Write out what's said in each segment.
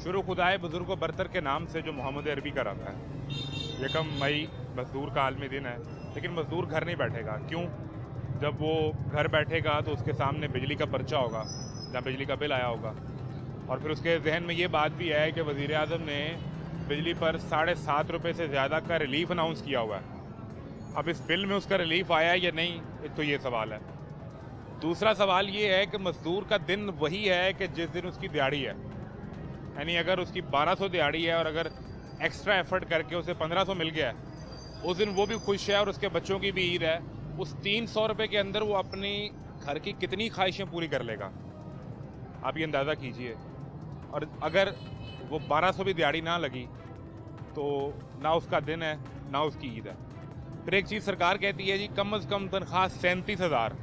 शुरू खुदाए बुजुर्ग व बरतर के नाम से जो मोहम्मद अरबी का रहा है। 1 मई मजदूर का आलमी दिन है, लेकिन मजदूर घर नहीं बैठेगा। क्यों? जब वो घर बैठेगा तो उसके सामने बिजली का पर्चा होगा जहाँ बिजली का बिल आया होगा, और फिर उसके जहन में ये बात भी है कि वज़ीर आज़म ने बिजली पर 7.5 रुपये से ज़्यादा का रिलीफ अनाउंस किया हुआ है। अब इस बिल में उसका रिलीफ आया है या नहीं, एक तो ये सवाल है। दूसरा सवाल ये है कि मजदूर का दिन वही है कि जिस दिन उसकी दिहाड़ी है, यानी अगर उसकी 1200 दिहाड़ी है और अगर एक्स्ट्रा एफर्ट करके उसे 1500 मिल गया है, उस दिन वो भी खुश है और उसके बच्चों की भी ईद है। उस 300 रुपये के अंदर वो अपनी घर की कितनी ख्वाहिशें पूरी कर लेगा, आप ये अंदाज़ा कीजिए। और अगर वो 1200 भी दिहाड़ी ना लगी तो ना उसका दिन है ना उसकी ईद है। फिर एक चीज़ सरकार कहती है जी कम से कम तनख्वाह 37,000।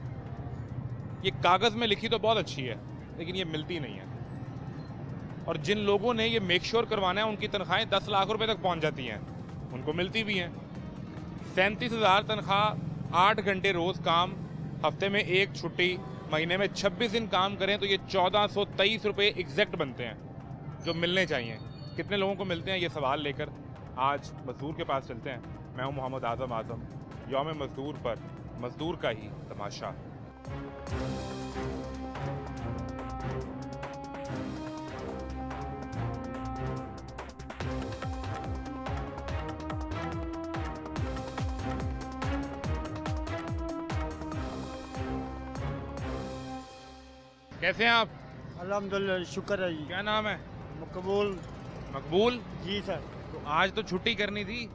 ये कागज़ में लिखी तो बहुत अच्छी है, लेकिन ये मिलती नहीं है। और जिन लोगों ने ये मेक श्योर करवाना है उनकी तनख्वाहें 10 लाख रुपए तक पहुंच जाती हैं, उनको मिलती भी हैं। 37,000 तनख्वाह, 8 घंटे रोज़ काम, हफ्ते में 1 छुट्टी, महीने में 26 दिन काम करें तो ये 1423 रुपये एग्जैक्ट बनते हैं जो मिलने चाहिए। कितने लोगों को मिलते हैं, ये सवाल लेकर आज मजदूर के पास चलते हैं। मैं हूं मोहम्मद आज़म। यौम मजदूर पर मजदूर का ही तमाशा। कैसे हैं आप? अल्हम्दुलिल्लाह, शुक्र है जी। क्या नाम है? मकबूल मकबूल। जी सर। तो आज तो छुट्टी करनी थी।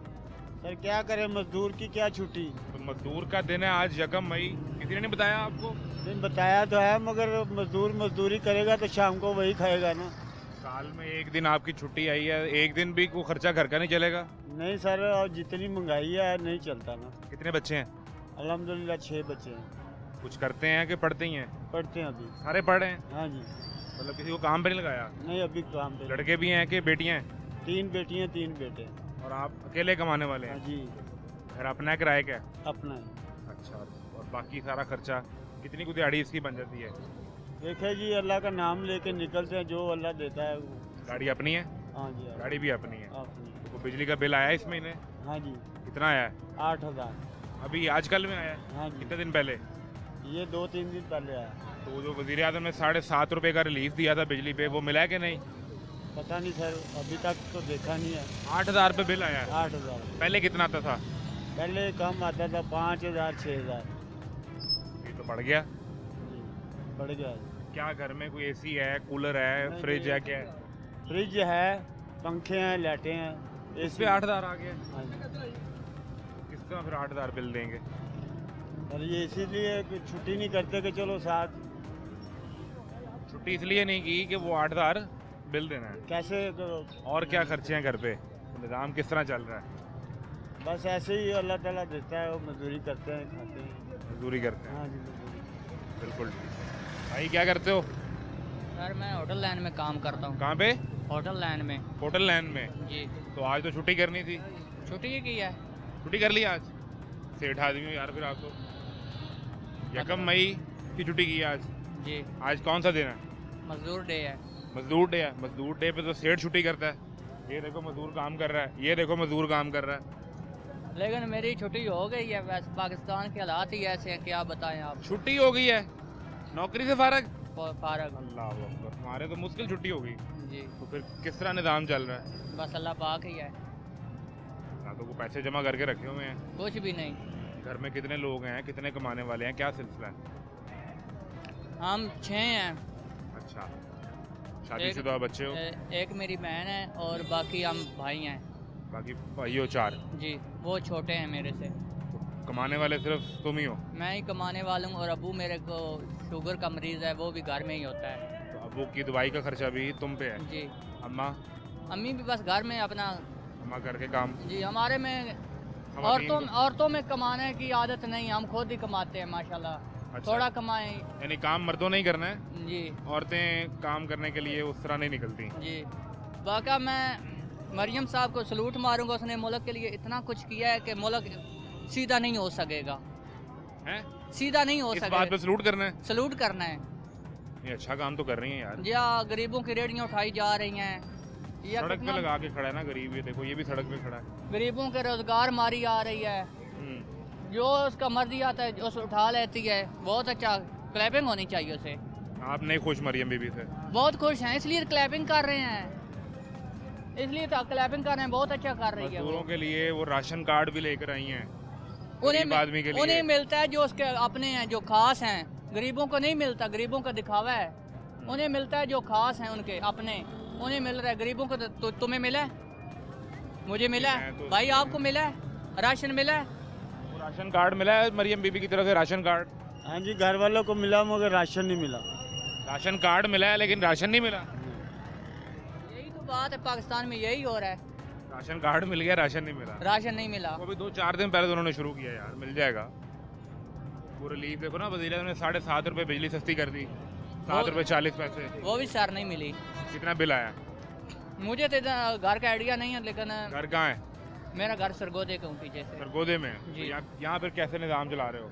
सर क्या करें, मजदूर की क्या छुट्टी। तो मजदूर का दिन है आज 1 मई। किसी ने नहीं बताया आपको? दिन बताया तो है, मगर मजदूर मजदूरी करेगा तो शाम को वही खाएगा ना। साल में एक दिन आपकी छुट्टी आई है, एक दिन भी कोई खर्चा घर का नहीं चलेगा? नहीं सर, और जितनी महंगाई है नहीं चलता ना। कितने बच्चे हैं? अल्हम्दुलिल्लाह 6 बच्चे हैं। कुछ करते हैं कि पढ़ते ही हैं? पढ़ते हैं अभी। सारे पढ़ रहे हैं? हाँ जी। मतलब किसी को काम पे नहीं लगाया? नहीं, अभी काम पे। लड़के भी हैं कि बेटियां हैं? 3 बेटियां 3 बेटे हैं। और आप अकेले कमाने वाले हाँ हैं? जी, घर अपना है किराए का है? अपना है। अच्छा। और बाकी सारा खर्चा कितनी को दिहाड़ी इसकी बन जाती है? देखे जी, अल्लाह का नाम लेके निकलते हैं, जो अल्लाह देता है वो। गाड़ी अपनी है? हाँ जी, गाड़ी भी अपनी है। अपनी। तो बिजली का बिल आया है इस महीने? हाँ जी, कितना आया है? 8,000। अभी आजकल में आया है? हाँ जी, कितने दिन पहले? ये 2-3 दिन पहले आया। तो वो जो वज़ीर आज़म ने 7.5 रुपये का रिलीफ दिया था बिजली पे, वो मिला है कि नहीं? पता नहीं सर, अभी तक तो देखा नहीं है। 8,000 रुपये बिल आया है। 8,000। पहले कितना आता था? पहले कम आता था, 5,000 6,000। ये तो बढ़ गया। जी, बढ़ गया है। क्या घर में कोई एसी है, कूलर है, नहीं, फ्रिज नहीं। है, क्या है? फ्रिज है, पंखे हैं, लाइटें हैं, इस पे 8,000 आ गया। हाँ जी। किस तरह फिर 8,000 बिल देंगे? और ये इसीलिए कि छुट्टी नहीं करते कि चलो साथ। छुट्टी इसलिए नहीं की कि वो 8,000 बिल देना है। कैसे तो और क्या खर्चे हैं घर पे? निज़ाम किस तरह चल रहा है? बस ऐसे ही अल्लाह ताला देता है, वो मजदूरी करते हैं, खाते हैं। मजदूरी करते हैं। हाँ जी, मजदूरी। बिल्कुल ठीक है। भाई क्या करते हो? सर मैं होटल लाइन में काम करता हूँ। कहाँ पे? होटल लाइन में। होटल लाइन में। जी। तो आज तो छुट्टी करनी थी। छुट्टी ही की है। छुट्टी कर ली आज? सेठ आदमी हो यार फिर आप तो। 1 मई की छुट्टी की है आज। जी। आज कौन सा दिन है? मजदूर डे है। मजदूर डे है। मजदूर डे पे तो सेठ छुट्टी करता है। ये देखो मजदूर काम कर रहा है, ये देखो मजदूर काम कर रहा है। लेकिन मेरी छुट्टी हो गई है, वैसे पाकिस्तान के हालात ही ऐसे हैं, क्या बताएं आप। छुट्टी हो गई है? नौकरी से फारग? फारग। अल्लाह अकबर, तुम्हारे तो मुश्किल छुट्टी हो गई। जी। तो फिर किस तरह निज़ाम चल रहा है? बस अल्लाह पाक ही है, तो को पैसे जमा करके रखे हुए हैं। कुछ भी नहीं। घर में कितने लोग हैं, कितने कमाने वाले हैं, क्या सिलसिला है? हम 6 हैं। अच्छा। शादीशुदा बच्चे हो? एक मेरी बहन है और बाकी हम भाई हैं। बाकी भाई हो 4? जी, वो छोटे हैं मेरे से। तो कमाने वाले सिर्फ तुम ही हो? मैं ही कमाने वाला हूँ, और अबू मेरे को शुगर का मरीज़ है, वो भी घर में ही होता है। तो अबू की दवाई का खर्चा भी तुम पे है? जी। अम्मा? अम्मी भी बस घर में अपना। अम्मा करके काम? जी, हमारे में औरतों में कमाने की आदत नहीं, हम खुद ही कमाते हैं माशाल्लाह। अच्छा। थोड़ा कमाएं। यानी काम मर्दों नहीं करना है? जी। औरतें काम करने के लिए उस तरह नहीं निकलती? जी। बाका मैं मरियम साहब को सलूट मारूंगा, उसने मुल्क के लिए इतना कुछ किया है कि मुल्क सीधा नहीं हो सकेगा। हैं? सीधा नहीं हो इस सकेगा। बात पे सलूट करना है? सलूट करना है। ये अच्छा काम तो कर रही हैं यार। जी हाँ, गरीबों की रेडियाँ उठाई जा रही हैं, या सड़क पे कितना लगा के खड़ा है ना गरीब, ये देखो ये भी सड़क पे खड़ा है। गरीबों के रोजगार मारी आ रही है, जो उसका मर्जी आता है उस उठा लेती है। बहुत अच्छा, क्लैपिंग होनी चाहिए उसे। आप नहीं खुश मरियम बीबी से? बहुत खुश हैं, इसलिए क्लैपिंग कर रहे हैं, इसलिए तो क्लैपिंग कर रहे हैं। बहुत अच्छा कर रही है मजदूरों वो। के लिए वो राशन कार्ड भी लेकर आई हैं, गरीब आदमी के लिए। उन्हें मिलता है जो उसके अपने हैं, जो खास हैं। गरीबों को नहीं मिलता, गरीबों का दिखावा है। उन्हें मिलता है जो खास हैं, उनके अपने, उन्हें मिल रहा है। गरीबों को तो तुम्हें मिला है, मुझे मिला है, तो भाई आपको मिला है, राशन मिला है। वो राशन कार्ड मिला है मरियम बीबी की तरफ से? Ration card? हाँ जी, घर वालों को मिला मगर राशन नहीं मिला। राशन कार्ड मिला है लेकिन राशन नहीं मिला। यही तो बात है, पाकिस्तान में यही हो रहा है। राशन कार्ड मिल गया, राशन नहीं मिला। राशन नहीं मिला। वो अभी 2-4 दिन पहले तो उन्होंने शुरू किया यार, मिल जाएगा। वो रिलीफ देखो ना, वज़ीर ने 7.5 रुपये बिजली सस्ती कर दी, 7 रुपये 40 पैसे। वो भी सर नहीं मिली। कितना बिल आया? मुझे तो इतना घर का आइडिया नहीं है, लेकिन घर कहाँ है? मेरा घर सरगोदे के पीछे से। सरगोदे में? जी। तो यहाँ फिर कैसे निज़ाम चला रहे हो?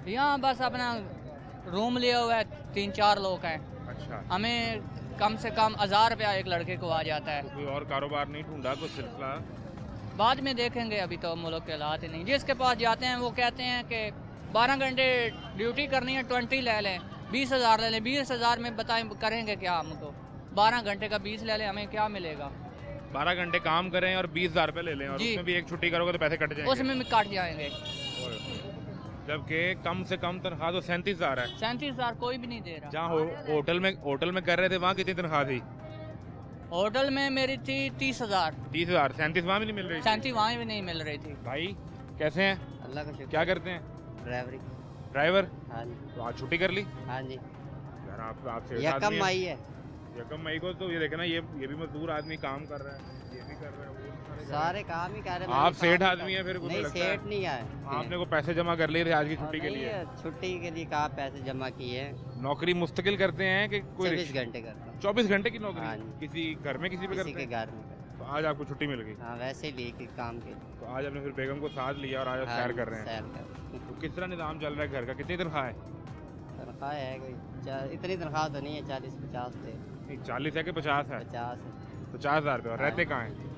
यहाँ बस अपना रूम लिया हुआ है, 3-4 लोग हैं। अच्छा, हमें कम से कम 1000 रुपया एक लड़के को आ जाता है। तो कोई और कारोबार नहीं ढूंढा, कुछ सिलसिला? बाद में देखेंगे, अभी तो मुल्क के हालात ही नहीं। जिसके पास जाते हैं वो कहते हैं कि 12 घंटे ड्यूटी करनी है, 20 ले लें, 20,000 ले लें। 20,000 में बताएं करेंगे क्या हमको? 12 घंटे का 20 ले लें, हमें क्या मिलेगा? 12 घंटे काम करें और 20,000 रुपये ले लें, और जी। उसमें भी एक छुट्टी करोगे तो पैसे कट जाएंगे। उसमें भी काट जाएंगे। जबकि कम से कम तनख्वाह तो 37,000 है। 37,000 कोई भी नहीं दे रहा। जहाँ होटल में कर रहे थे वहाँ कितनी तनख्वाह थी? होटल में मेरी थी 30,000। 30,000? 37 वहाँ भी नहीं मिल रही थी? 37 वहाँ भी नहीं मिल रही थी। भाई कैसे हैं? अल्लाह का शुक्र। क्या करते हैं? ड्राइवरी। ड्राइवर? हाँ जी, तो आज छुट्टी कर ली हाँ जी। यार? आप सेठ यह आदमी कम हैं। आई है। यकम मई को तो ये देखे ना, ये भी मजदूर आदमी काम कर रहा है, ये भी कर रहा है, वो भी सारे काम ही कर रहे हैं। आप मैंने सेठ काम आदमी हैं फिर? मुझे नहीं, लगता है सेठ नहीं आए। आपने को पैसे जमा कर लिए थे आज की छुट्टी के नहीं, लिए? छुट्टी के लिए कहा पैसे जमा किए हैं। नौकरी मुस्तकिल करते हैं कि कोई 24 घंटे करता हूँ। 24 घंटे की हाँ नौकरी? जी। किसी घर में किसी पे किसी करते के हैं? घर में करता तो आज आपको छुट्टी मिल गई? हूँ। हाँ, वैसे ही लिए कि काम के। तो आज आपने फिर बेगम को साथ लिया और आज आप हाँ सैर जी, कर रहे हैं। सैर कर। तो किस तरह निज़ाम चल रहा है घर का? कितनी तनख्वाह है? तनख्वाह है कोई इतनी तनख्वाह तो नहीं है, 40-50 थे। 40 है कि 50 है? 50 है। 50,000 रुपये। और हाँ। रहते कहाँ हैं?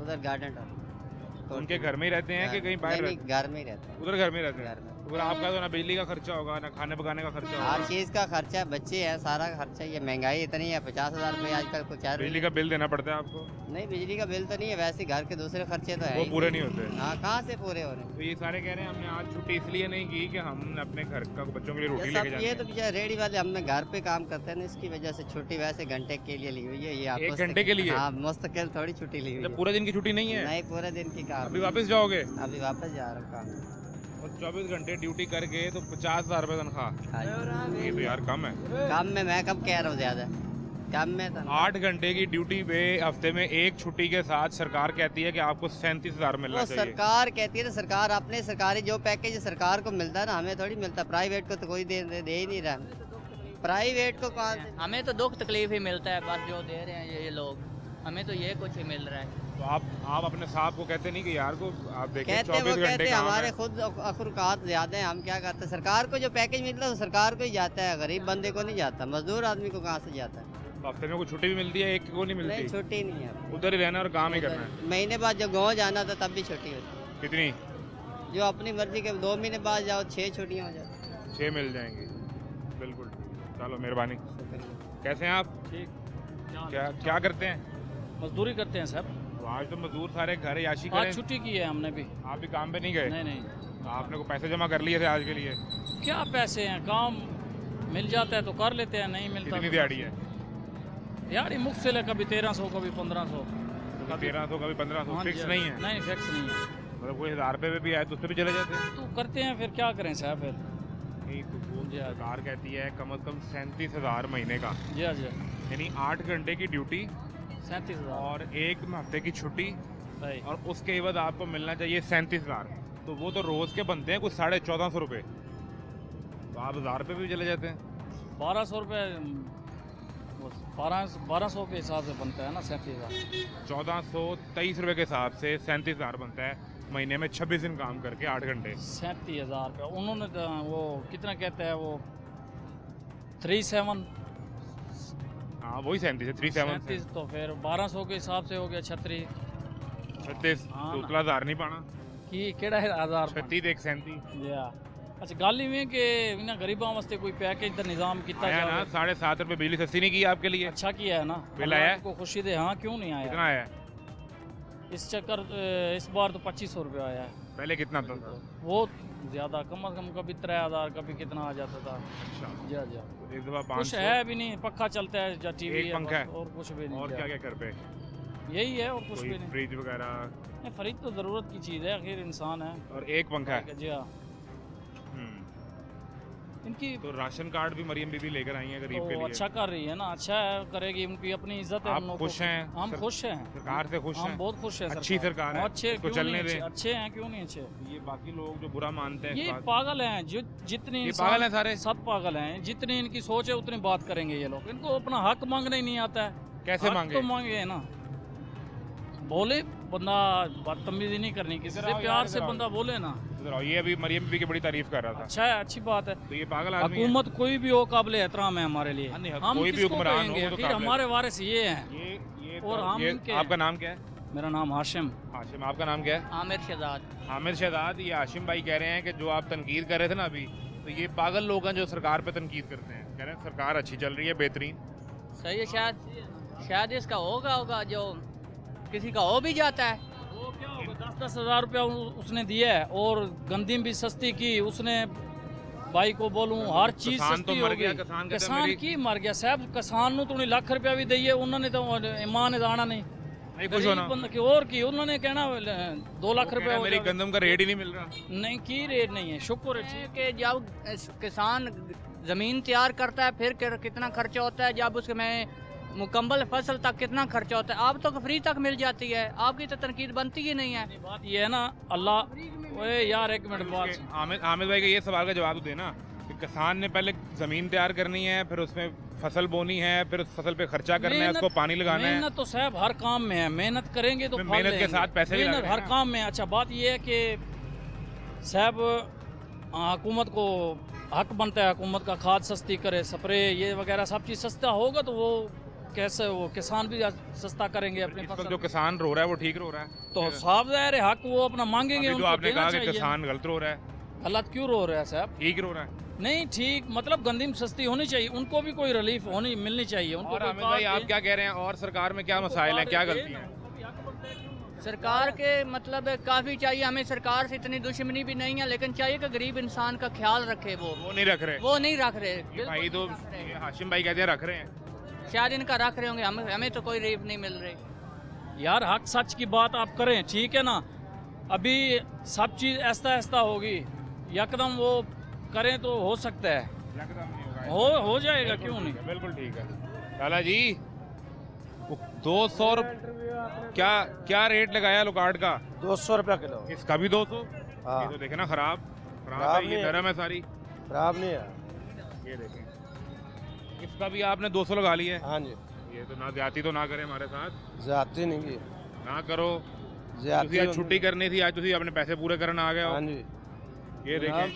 उधर गार्डन टाउन। तो उनके घर में ही रहते हैं कि कहीं बाहर नहीं, रहते घर में ही रहते हैं। हैं? उधर घर में ही रहते हैं। घर में। तो फिर आपका तो ना बिजली का खर्चा होगा, ना खाने पकाने का खर्चा हर होगा, चीज़ का खर्चा, बच्चे हैं, सारा खर्चा। ये महंगाई इतनी है, 50,000 रुपये आजकल को चार बिजली का बिल देना पड़ता है आपको? नहीं, बिजली का बिल तो नहीं है, वैसे घर के दूसरे खर्चे तो है वो ही। पूरे नहीं होते? हाँ, कहाँ से पूरे हो रहे हैं? तो ये सारे कह रहे हैं हमने आज छुट्टी इसलिए नहीं की कि हम अपने घर का बच्चों के लिए रोटी ये लेके सब जाते ये तो हैं। बेचारे रेडी वाले, हमने घर पे काम करते हैं ना, इसकी वजह से छुट्टी वैसे घंटे के लिए ली हुई है। ये आप 1 घंटे के लिए? हाँ, मुस्तकिल थोड़ी छुट्टी ली हुई जब है। पूरे दिन की छुट्टी नहीं है? नहीं, पूरे दिन की काम। अभी वापस जाओगे? अभी वापस जा रहा हूँ काम। और 24 घंटे ड्यूटी करके तो 50,000 रुपये तनख्वाह? हाँ जी। ये तो यार कम है। काम में मैं कब कह रहा हूँ ज्यादा, काम में तो 8 घंटे की ड्यूटी पे हफ्ते में एक छुट्टी के साथ सरकार कहती है कि आपको 37,000 मिलना वो चाहिए। सरकार कहती है ना, सरकार अपने सरकारी जो पैकेज सरकार को मिलता है ना, हमें थोड़ी मिलता। प्राइवेट को तो कोई दे ही नहीं रहा। प्राइवेट को कहाँ से? हमें तो दुख तकलीफ ही मिलता है, बस जो दे रहे हैं ये लोग, हमें तो ये कुछ ही मिल रहा है। तो आप अपने साहब को कहते नहीं कि यार को आप देखिए कहते 24 वो घंटे कहते काम हमारे है। खुद अखरुकात ज्यादा हैं, हम क्या करते हैं? सरकार को जो पैकेज मिलता है वो सरकार को ही जाता है, गरीब बंदे को नहीं जाता। मजदूर आदमी को कहाँ से जाता है? तो हफ्ते में कोई छुट्टी भी मिलती है? एक को नहीं नहीं, मिलती? छुट्टी नहीं है। उधर ही रहना और काम ही करना है। महीने बाद जब गाँव जाना था तब भी छुट्टी होती है। कितनी? जो अपनी मर्जी के 2 महीने बाद जाओ, 6 छुट्टियाँ हो जाती। 6 मिल जाएंगी। बिल्कुल। चलो मेहरबानी। शुक्रिया। कैसे हैं आप? ठीक। क्या करते हैं? मजदूरी करते हैं सर। तो आज तो मजदूर सारे घर याशी आज करें। छुट्टी की है हमने भी। आप भी काम पे नहीं गए? नहीं नहीं, आपने को पैसे जमा कर लिए थे आज के लिए? क्या पैसे हैं, काम मिल जाता है तो कर लेते हैं, नहीं मिलता कितनी तो दिहाड़ी है? दिहाड़ी मुख्तलिफ है, कभी 1300 कभी 1500। कभी 1300 कभी 1500? हाँ फिक्स जी, नहीं है? नहीं फिक्स नहीं है। मतलब कोई 1000 रुपये भी आए तो उससे भी चले जाते हैं? तो करते हैं, फिर क्या करें साहब? फिर नहीं तो वो जी हाँ। सरकार कहती है कम से कम 37,000 महीने का, जी हाँ जी, यानी 8 घंटे की ड्यूटी 37,000। और 1 हफ्ते की छुट्टी, सही। और उसके बाद आपको मिलना चाहिए 37,000। तो वो तो रोज़ के बनते हैं कुछ 1450 रुपये। तो आप 1000 रुपये भी चले जाते हैं। 1200 रुपये, 1200 के हिसाब से बनता है ना 37,000। 1423 रुपये के हिसाब से 37,000 बनता है महीने में 26 दिन काम करके 8 घंटे। 37,000 रुपये उन्होंने वो कितना कहते हैं वो 37 हाँ वही 37 है, 37 37 तो फिर 1200 के हिसाब से हो गया 36 36 हाँ तो ना। उतला 1000 नहीं पाना की केड़ा है 1000 36 एक 37 या अच्छा गल इवें कि इन्हां गरीबां वास्ते कोई पैकेज दा निजाम किया आया ना जाए 7.5 रुपए बिजली सस्ती नहीं की आपके लिए? अच्छा किया है ना बिल अल्लाह आया? को खुशी दे हाँ क्यों नहीं कितना आया आया? इस चक्कर इस बार तो 2500 रुपया आया है पहले कितना था? वो ज़्यादा कम से कम कभी 3000 कभी कितना आ जाता था अच्छा जा जा इस दफा कुछ 500 है भी नहीं पक्का चलता है या टीवी एक पंखा है। और कुछ भी नहीं और क्या क्या कर पे? यही है और कुछ कोई भी नहीं फ्रिज वगैरह नहीं, खरीद तो ज़रूरत की चीज़ है आखिर इंसान है और एक पंखा है। जी हाँ हम्म। इनकी तो राशन कार्ड भी मरियम बीबी लेकर आई है गरीब के तो लिए। अच्छा कर रही है ना अच्छा है करेगी उनकी अपनी इज्जत है आप हम लोग खुश को। हैं? हम खुश हैं सरकार से खुश हम हैं? बहुत खुश हैं अच्छी सरकार है, अच्छे इसको क्यों चलने नहीं अच्छे दें। अच्छे हैं क्यों नहीं अच्छे ये बाकी लोग जो बुरा मानते हैं इस ये बात- पागल हैं जो जितने ये इंसान- पागल हैं सारे? सब पागल हैं जितनी इनकी सोच है उतनी बात करेंगे ये लोग इनको अपना हक मांगना ही नहीं आता है कैसे हक मांगे? तो मांगे ना बोले बंदा बदतमीजी नहीं करनी किसी इधर से आओ प्यार यार, से इधर आओ। बंदा बोले ना इधर आओ, ये अभी मरियम बीबी की बड़ी तारीफ कर रहा था। अच्छा है अच्छी बात है तो ये पागल आदमी है। हुकूमत कोई भी हो काबिल एहतराम है हमारे लिए हाँ, नहीं, हम कोई भी किसको हुक्मरान कहेंगे? हो वो तो फिर काबिल है। हमारे वारिस ये हैं ये और हम ये इनके आपका नाम क्या है? मेरा नाम हाशिम हाशिम आपका नाम क्या है? आमिर शहजाद हामिद शहजाद। ये हाशिम भाई कह रहे हैं कि जो आप तनकीद कर रहे थे ना अभी तो ये पागल लोग हैं जो सरकार पे तनकीद करते हैं कह रहे हैं सरकार अच्छी चल रही है बेहतरीन। सही है शायद इसका होगा जो किसी का हो भी जाता है वो क्या होगा 10-10 हज़ार रुपया उसने दिया है और गंदम भी सस्ती की उसने भाई को बोलूं हर चीज किसान तो सस्ती मर हो गया, गई किसान कहते हैं किसान मेरी- की मर गया साहब किसान नु तो लाख रुपया भी दईए उन्होंने तो ईमान ने जाना नहीं नहीं खुश होना। गरीब बंदा की और की उन्होंने कहना 2 लाख वो कह रुपया रहे हैं, हो मेरी जावे। गंदम का रेट ही नहीं मिल रहा। नहीं की रेट नहीं है शुक्र है ठीक कि जब किसान ज़मीन तैयार करता है फिर कितना खर्चा होता है जब उसमें मुकम्मल फसल तक कितना खर्चा होता है आप तो फ्री तक मिल जाती है आपकी तो तनकीद बनती ही नहीं है बात ये है ना अल्लाह ओए यार एक मिनट बात हामिद भाई का ये सवाल का जवाब तो देना कि किसान ने पहले जमीन तैयार करनी है फिर उसमें फसल बोनी है फिर उस फसल पे खर्चा करना है मेहनत- उसको पानी लगाना है। मेहनत तो साहब हर काम में है मेहनत करेंगे तो में फल मेहनत के लेंगे। साथ पैसे भी लग मेहनत रहे हर हैं ना। काम में है। अच्छा बात ये है कि साहब हुकूमत को हक बनता है हुकूमत का खाद सस्ती करे स्प्रे ये वगैरह सब चीज़ सस्ता होगा तो वो कैसे वो किसान भी सस्ता करेंगे अपनी इस वक्त फसल जो किसान रो रहा है वो ठीक रो रहा है। तो साफ ज़ाहिर है हक वो अपना मांगेंगे अभी जो उनको आपने देना कहा कि चाहिए। किसान गलत रो रहा है गलत क्यों रो रहा है साहब ठीक रो रहा है। नहीं ठीक मतलब गंदम सस्ती होनी चाहिए उनको भी कोई रिलीफ होनी मिलनी चाहिए उनको और कोई हामिद भाई कार्ड आप दे- क्या कह रहे हैं और सरकार में क्या मसाइल हैं क्या कार्ड दे गलतियाँ ना, हैं? उनको भी हक बनता है, क्यों? सरकार के मतलब काफ़ी चाहिए हमें सरकार से इतनी दुश्मनी भी नहीं है लेकिन चाहिए कि गरीब इंसान का ख्याल रखे वो नहीं रख रहे। वो नहीं रख रहे ये बिल्कुल भाई तो नहीं रख रहे। ये हाशिम भाई कहते हैं रख रहे हैं। शायद इनका रख रहे होंगे हमें तो कोई रीफ नहीं मिल रही यार हक सच की बात आप करें ठीक है ना अभी सब चीज़ ऐसा ऐसा होगी यकदम वो करें तो हो सकता है यकदम नहीं होगा। हो जाएगा बिल्कुल क्यों ठीक नहीं है, बिल्कुल ठीक है। लाला जी 200 क्या क्या रेट लगाया लोकार्ड का? 200 रुपया किलो। इसका भी 200? हाँ। ये तो देखे ना खराब खराब है ये नहीं है। नरम है सारी। खराब नहीं है। ये देखें इसका भी आपने 200 लगा लिया है। हाँ जी ये तो ना ज्यादा तो ना करें हमारे साथ ज्यादती नहीं की ना करो। ज्यादती ਤੁਸੀਂ ਅੱਜ ਛੁੱਟੀ ਕਰਨੀ ਸੀ ਅੱਜ ਤੁਸੀਂ ਆਪਣੇ ਪੈਸੇ ਪੂਰੇ ਕਰਨ ਆ गए हो। हाँ जी ये देखें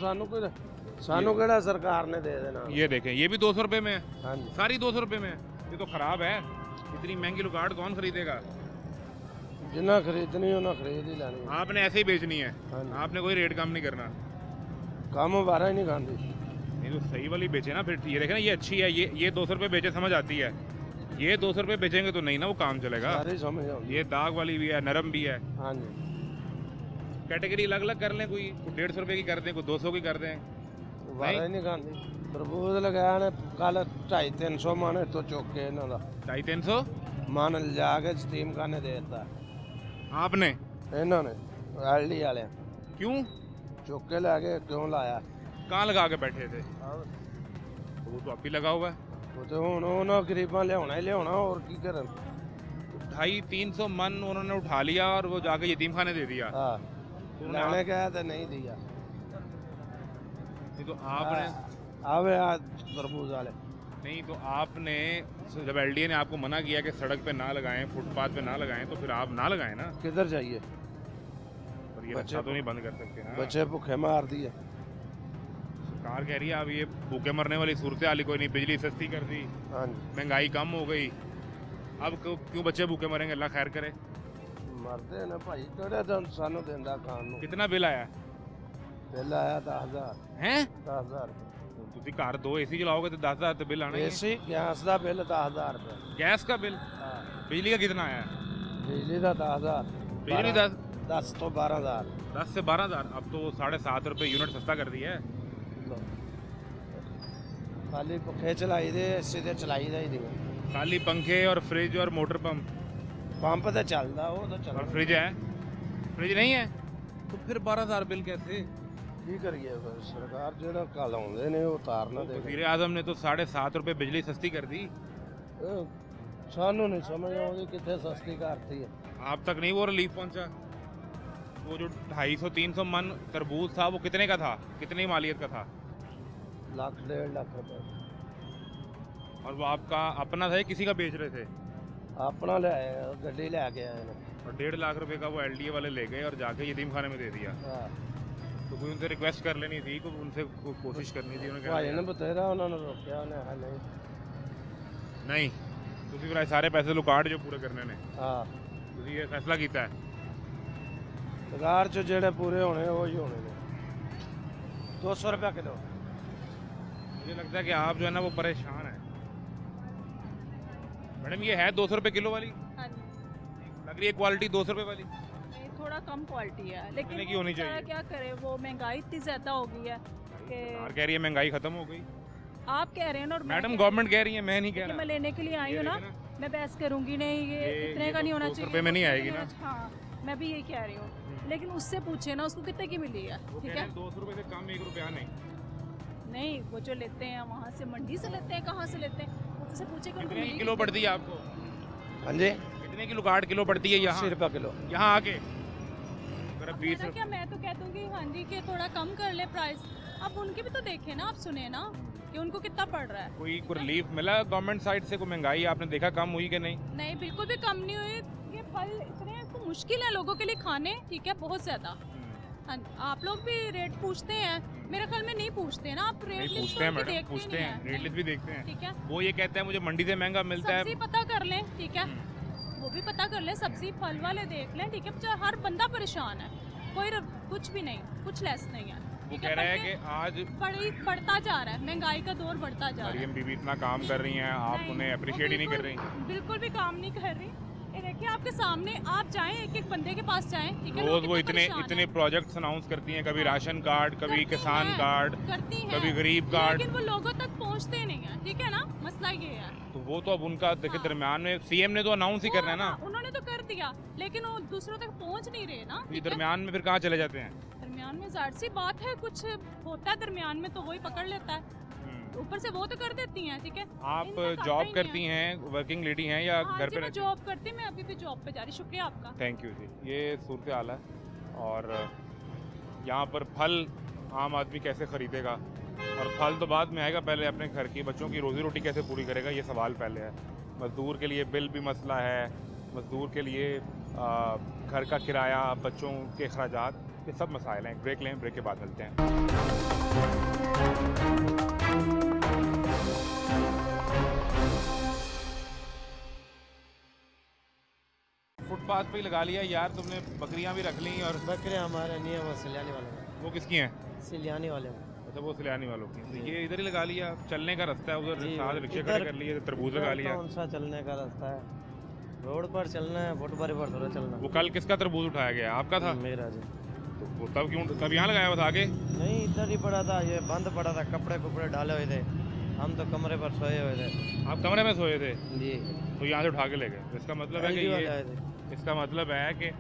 सानू केड़ा सरकार ने दे देना। ये देखें ये भी 200 रुपए में है हाँ जी सारी 200 रुपए में है। ये तो खराब है इतनी महंगी लोकार्ड कौन खरीदेगा? जिन्ना खरीदनी उन्हें खरीद ही लेनी। आपने ऐसे ही बेचनी है हाँ जी आपने कोई रेट कम नहीं करना। काम बारह ही नहीं खाती। नहीं तो सही वाली बेचे ना फिर ये देखें ना ये अच्छी है ये 200 रुपए बेचे समझ आती है। ये 200 रुपए बेचेंगे तो नहीं ना वो काम चलेगा। सारी समझ आती। ये दाग वाली भी है नरम भी है। हाँ जी कैटेगरी अलग अलग कर लें कोई 150 रुपए की कर दें कोई 200 की कर दें। बारह ही नहीं खाती। तरबूज लगाया ने कल 250-300 माने तो चौके इन्हों का 250-300 मन लिजा के स्टीम करने दे दिता आपने इन्होंने एलडी वाले क्यों चौके लैके क्यों लाया? कहाँ लगा के बैठे थे? तो वो तो आप ही लगा हुआ है। वो तो हूँ उन्होंने गरीबा लिया ही लिया और की कर। 250-300 मन उन्होंने उठा लिया और वो जाके यतीम खाने दे दिया। हाँ लाने गया तो नहीं दिया। नहीं तो आपने आवे आज तरबूज वाले नहीं तो आपने जब एलडीए ने आपको मना किया कि सड़क पे ना लगाएं फुटपाथ पे ना लगाएं तो फिर आप ना लगाएं ना। किधर चाहिए? पर ये अच्छा तो नहीं बंद कर सकते ना। बच्चे भूखे मार दिए। सरकार कह रही है अब ये भूखे मरने वाली सूरत हाल ही कोई नहीं, बिजली सस्ती कर दी, हाँ जी महंगाई कम हो गई, अब क्यों बच्चे भूखे मरेंगे? अल्लाह खैर करे। मरते ने भाई किहड़े दिन सानू देंदा खाण ਨੂੰ कितना बिल आया बिल आया 10,000 हैं? 10,000 ਤੁਸੀਂ ਘਰ 2 ਏਸੀ ਚਲਾओगे तो 10,000 तो बिल आना ही है। एसी गैस ਦਾ ਬਿੱਲ 10,000 रुपये गैस का बिल, हाँ बिजली का कितना आया? बिजली ਦਾ 10,000 बिजली 10 ਤੋਂ 12,000 10 से 12,000। अब तो 7.5 रुपये यूनिट सस्ता कर दिया है। खाली पखे चलाई दे एसी ਤੇ ਚਲਾਈ ਦਾ ਹੀ ਨਹੀਂ खाली पंखे और फ्रिज और मोटर पंप ਪੰਪ ਤੇ ਚੱਲਦਾ ਉਹ ਤਾਂ और ਚੱਲਦਾ फ्रिज है, फ्रिज नहीं है तो फिर 12,000 बिल कैसे? ਕੀ ਕਰੀਏ ਫਿਰ ਸਰਕਾਰ ਜਿਹੜਾ ਕੱਲ ਆਉਂਦੇ ਨੇ ਉਹ ਉਤਾਰਨਾ ਦੇ वजीर आजम ने तो 7.5 रुपये बिजली सस्ती कर दी, ਸਾਨੂੰ ਨਹੀਂ ਸਮਝ ਆਉਂਦੀ ਕਿੱਥੇ ਸਸਤੀ ਕਰਤੀ ਹੈ आप तक नहीं वो रिलीफ पहुंचा। वो जो 250-300 मन तरबूज था वो कितने का था, कितनी मालियत का था? ਲੱਖ 1.5 ਲੱਖ रुपए और वो आपका अपना था या किसी का बेच रहे थे? ਆਪਣਾ ਲੈ ਆਏ ਗੱਡੀ ਲੈ ਕੇ ਆਏ ਨੇ और 1.5 लाख रुपए का वो LDA वाले ले गए और जाके यतीम खाने में दे दिया। ਹਾਂ तो कोई उनसे रिक्वेस्ट कर लेनी थी, कोई उनसे कोशिश करनी थी। उन्होंने ਭਾਈ ਨੇ कहा ਬਤੇਰਾ ਉਹਨਾਂ ਨੂੰ ਰੋਕਿਆ ਉਹਨੇ ਹਾਂ ਨਹੀਂ नहीं, ਤੁਸੀਂ ਫਿਰ ਸਾਰੇ ਪੈਸੇ ਲੁਕਾਟ ਜੋ ਪੂਰੇ ਕਰਨੇ ਨੇ, ਹਾਂ ਤੁਸੀਂ ਇਹ ਫੈਸਲਾ ਕੀਤਾ ਹੈ। ਸਰਕਾਰ ਚ ਜਿਹੜੇ ਪੂਰੇ ਹੋਣੇ ਉਹ ਹੀ ਹੋਣੇ ਨੇ 200 रुपया किलो मुझे लगता है कि आप जो है ना वो परेशान है। मैडम ये है 200 रुपये किलो वाली, हाँ जी, लग रही है क्वालिटी 200 रुपये वाली। ये थोड़ा कम क्वालिटी है, कितने लेकिन की होनी बेचारा चाहिए? क्या करे, वो महंगाई इतनी ज्यादा हो गई है कि सरकार कह रही है महंगाई खत्म हो गई, आप कह रहे हैं ना, और मैं मैडम कह गवर्नमेंट कह रही है, मैं नहीं रही कह हूं कि मैं रहा। लेने के लिए आई ये हूँ ना, देखिए मैं बहस करूंगी नहीं, ये ये इतने का नहीं होना 200 चाहिए, रुपये में नहीं उतने आएगी का ना। नहीं होना- हाँ, मैं भी यही कह रही हूँ, लेकिन उससे पूछे ना उसको कितने की मिली है, वो ठीक कह रहे है? हैं 200 रुपये से कम 1 रुपया नहीं। नहीं, वो जो लेते हैं वहाँ से, मंडी से लेते हैं, कहाँ से लेते हैं, उससे पूछे कि उनको कितने की मिली किलो कितने पड़ती है आपको? हाँ जी कितने की लुकाट किलो पड़ती है 80 यहाँ रुपया किलो यहाँ आके? अगर अब 20 मेरा क्या, मैं तो कह दूंगी हाँ जी कि थोड़ा कम कर ले प्राइस। अब उनके भी तो देखे ना, आप सुने ना कि उनको कितना पड़ रहा है। कोई रिलीफ मिला गवर्नमेंट साइड से? कोई महंगाई आपने देखा कम हुई कि नहीं? नहीं, बिल्कुल भी कम नहीं हुई। ये फल इतने तो मुश्किल है लोगों के लिए खाने, ठीक है, बहुत ज्यादा। हाँ, आप लोग भी रेट पूछते हैं, मेरे ख्याल में नहीं पूछते हैं ना, आप रेट नहीं लिस्ट पूछते हैं उनकी मैडम, देखते पूछते नहीं हैं, रेट लिस्ट भी देखते हैं। ठीक है, वो ये कहते हैं मुझे मंडी से महंगा मिलता सब्जी है। पता कर लें, ठीक है, वो भी पता कर लें, सब्जी फल वाले देख लें, ठीक है, बेचारा हर बंदा परेशान है, कोई कुछ भी नहीं, कुछ लेस नहीं है। वो ठीक कह रहे हैं बल्कि कि आज बढ़ता जा रहा है, महंगाई का दौर बढ़ता जा रहा है। मरियम बीबी इतना काम कर रही हैं, आप नहीं, उन्हें वो अप्रिशिएट ही नहीं कर रही। बिल्कुल भी काम नहीं कर रही। ये देखिए आपके सामने, आप जाएं एक एक बंदे के पास जाएं, ठीक है, रोज लोग वो कितने इतने परेशान इतने हैं। प्रोजेक्ट्स अनाउंस करती हैं, कभी राशन कार्ड, कभी करती किसान हैं, कार्ड, करती हैं, कभी गरीब कार्ड। लेकिन वो लोगों तक पहुंचते नहीं है, ठीक है ना, मसला ये है। तो वो तो अब उनका देखिए हाँ। दरमियान में सीएम ने तो अनाउंस ही करना है ना, हाँ, उन्होंने तो कर दिया, लेकिन वो दूसरों तक पहुंच नहीं रहे ना। तो ये ठीक है? दरमियान में फिर कहाँ चले जाते हैं? दरमियान में जाहिर सी बात है, कुछ होता है दरमियान में तो वही पकड़ लेता है, ऊपर से वो तो कर देती हैं, ठीक है। आप इनका खाता जॉब ही नहीं करती है। हैं, वर्किंग लेडी हैं या हाँ घर जी, पे मैं रहती? जॉब करती, मैं अभी भी जॉब पे जा रही। शुक्रिया आपका। थैंक यू जी। ये सूरत हाल है और यहाँ पर फल आम आदमी कैसे खरीदेगा, और फल तो बाद में आएगा, पहले अपने घर की बच्चों की रोजी रोटी कैसे पूरी करेगा, ये सवाल पहले है। मज़दूर के लिए बिल भी मसला है, मज़दूर के लिए घर का किराया, बच्चों के अखराजात, ये सब मसाइल हैं। ब्रेक लें, ब्रेक के बाद मिलते हैं। फुटपाथ पे ही लगा लिया यार तुमने, बकरियां भी रख ली और बकरे हमारे नहीं है वो सिलियानी वाले हैं। वो किसकी हैं? सिलियानी वाले हैं। अच्छा वो सिलानी वालों की। तो ये इधर ही लगा लिया, चलने का रास्ता है उधर, जी, साथ रिक्शे इधर- खड़े कर लिए, तरबूज लगा लिया। कौन सा चलने का रास्ता है, रोड पर चलना है, फुटपाथ पर थोड़ा चलना। वो कल किसका तरबूज उठाया गया, आपका था? मेरा जी तो वो तब क्यों, तब यहाँ लगाया हुआ था आगे? नहीं, इधर ही पड़ा था, ये बंद पड़ा था, कपड़े कुपड़े डाले हुए थे, हम तो कमरे पर सोए हुए थे। आप कमरे में सोए थे जी, तो यहाँ से उठा के ले गए। तो इसका मतलब है कि LG वाले ये, आए थे। इसका मतलब है कि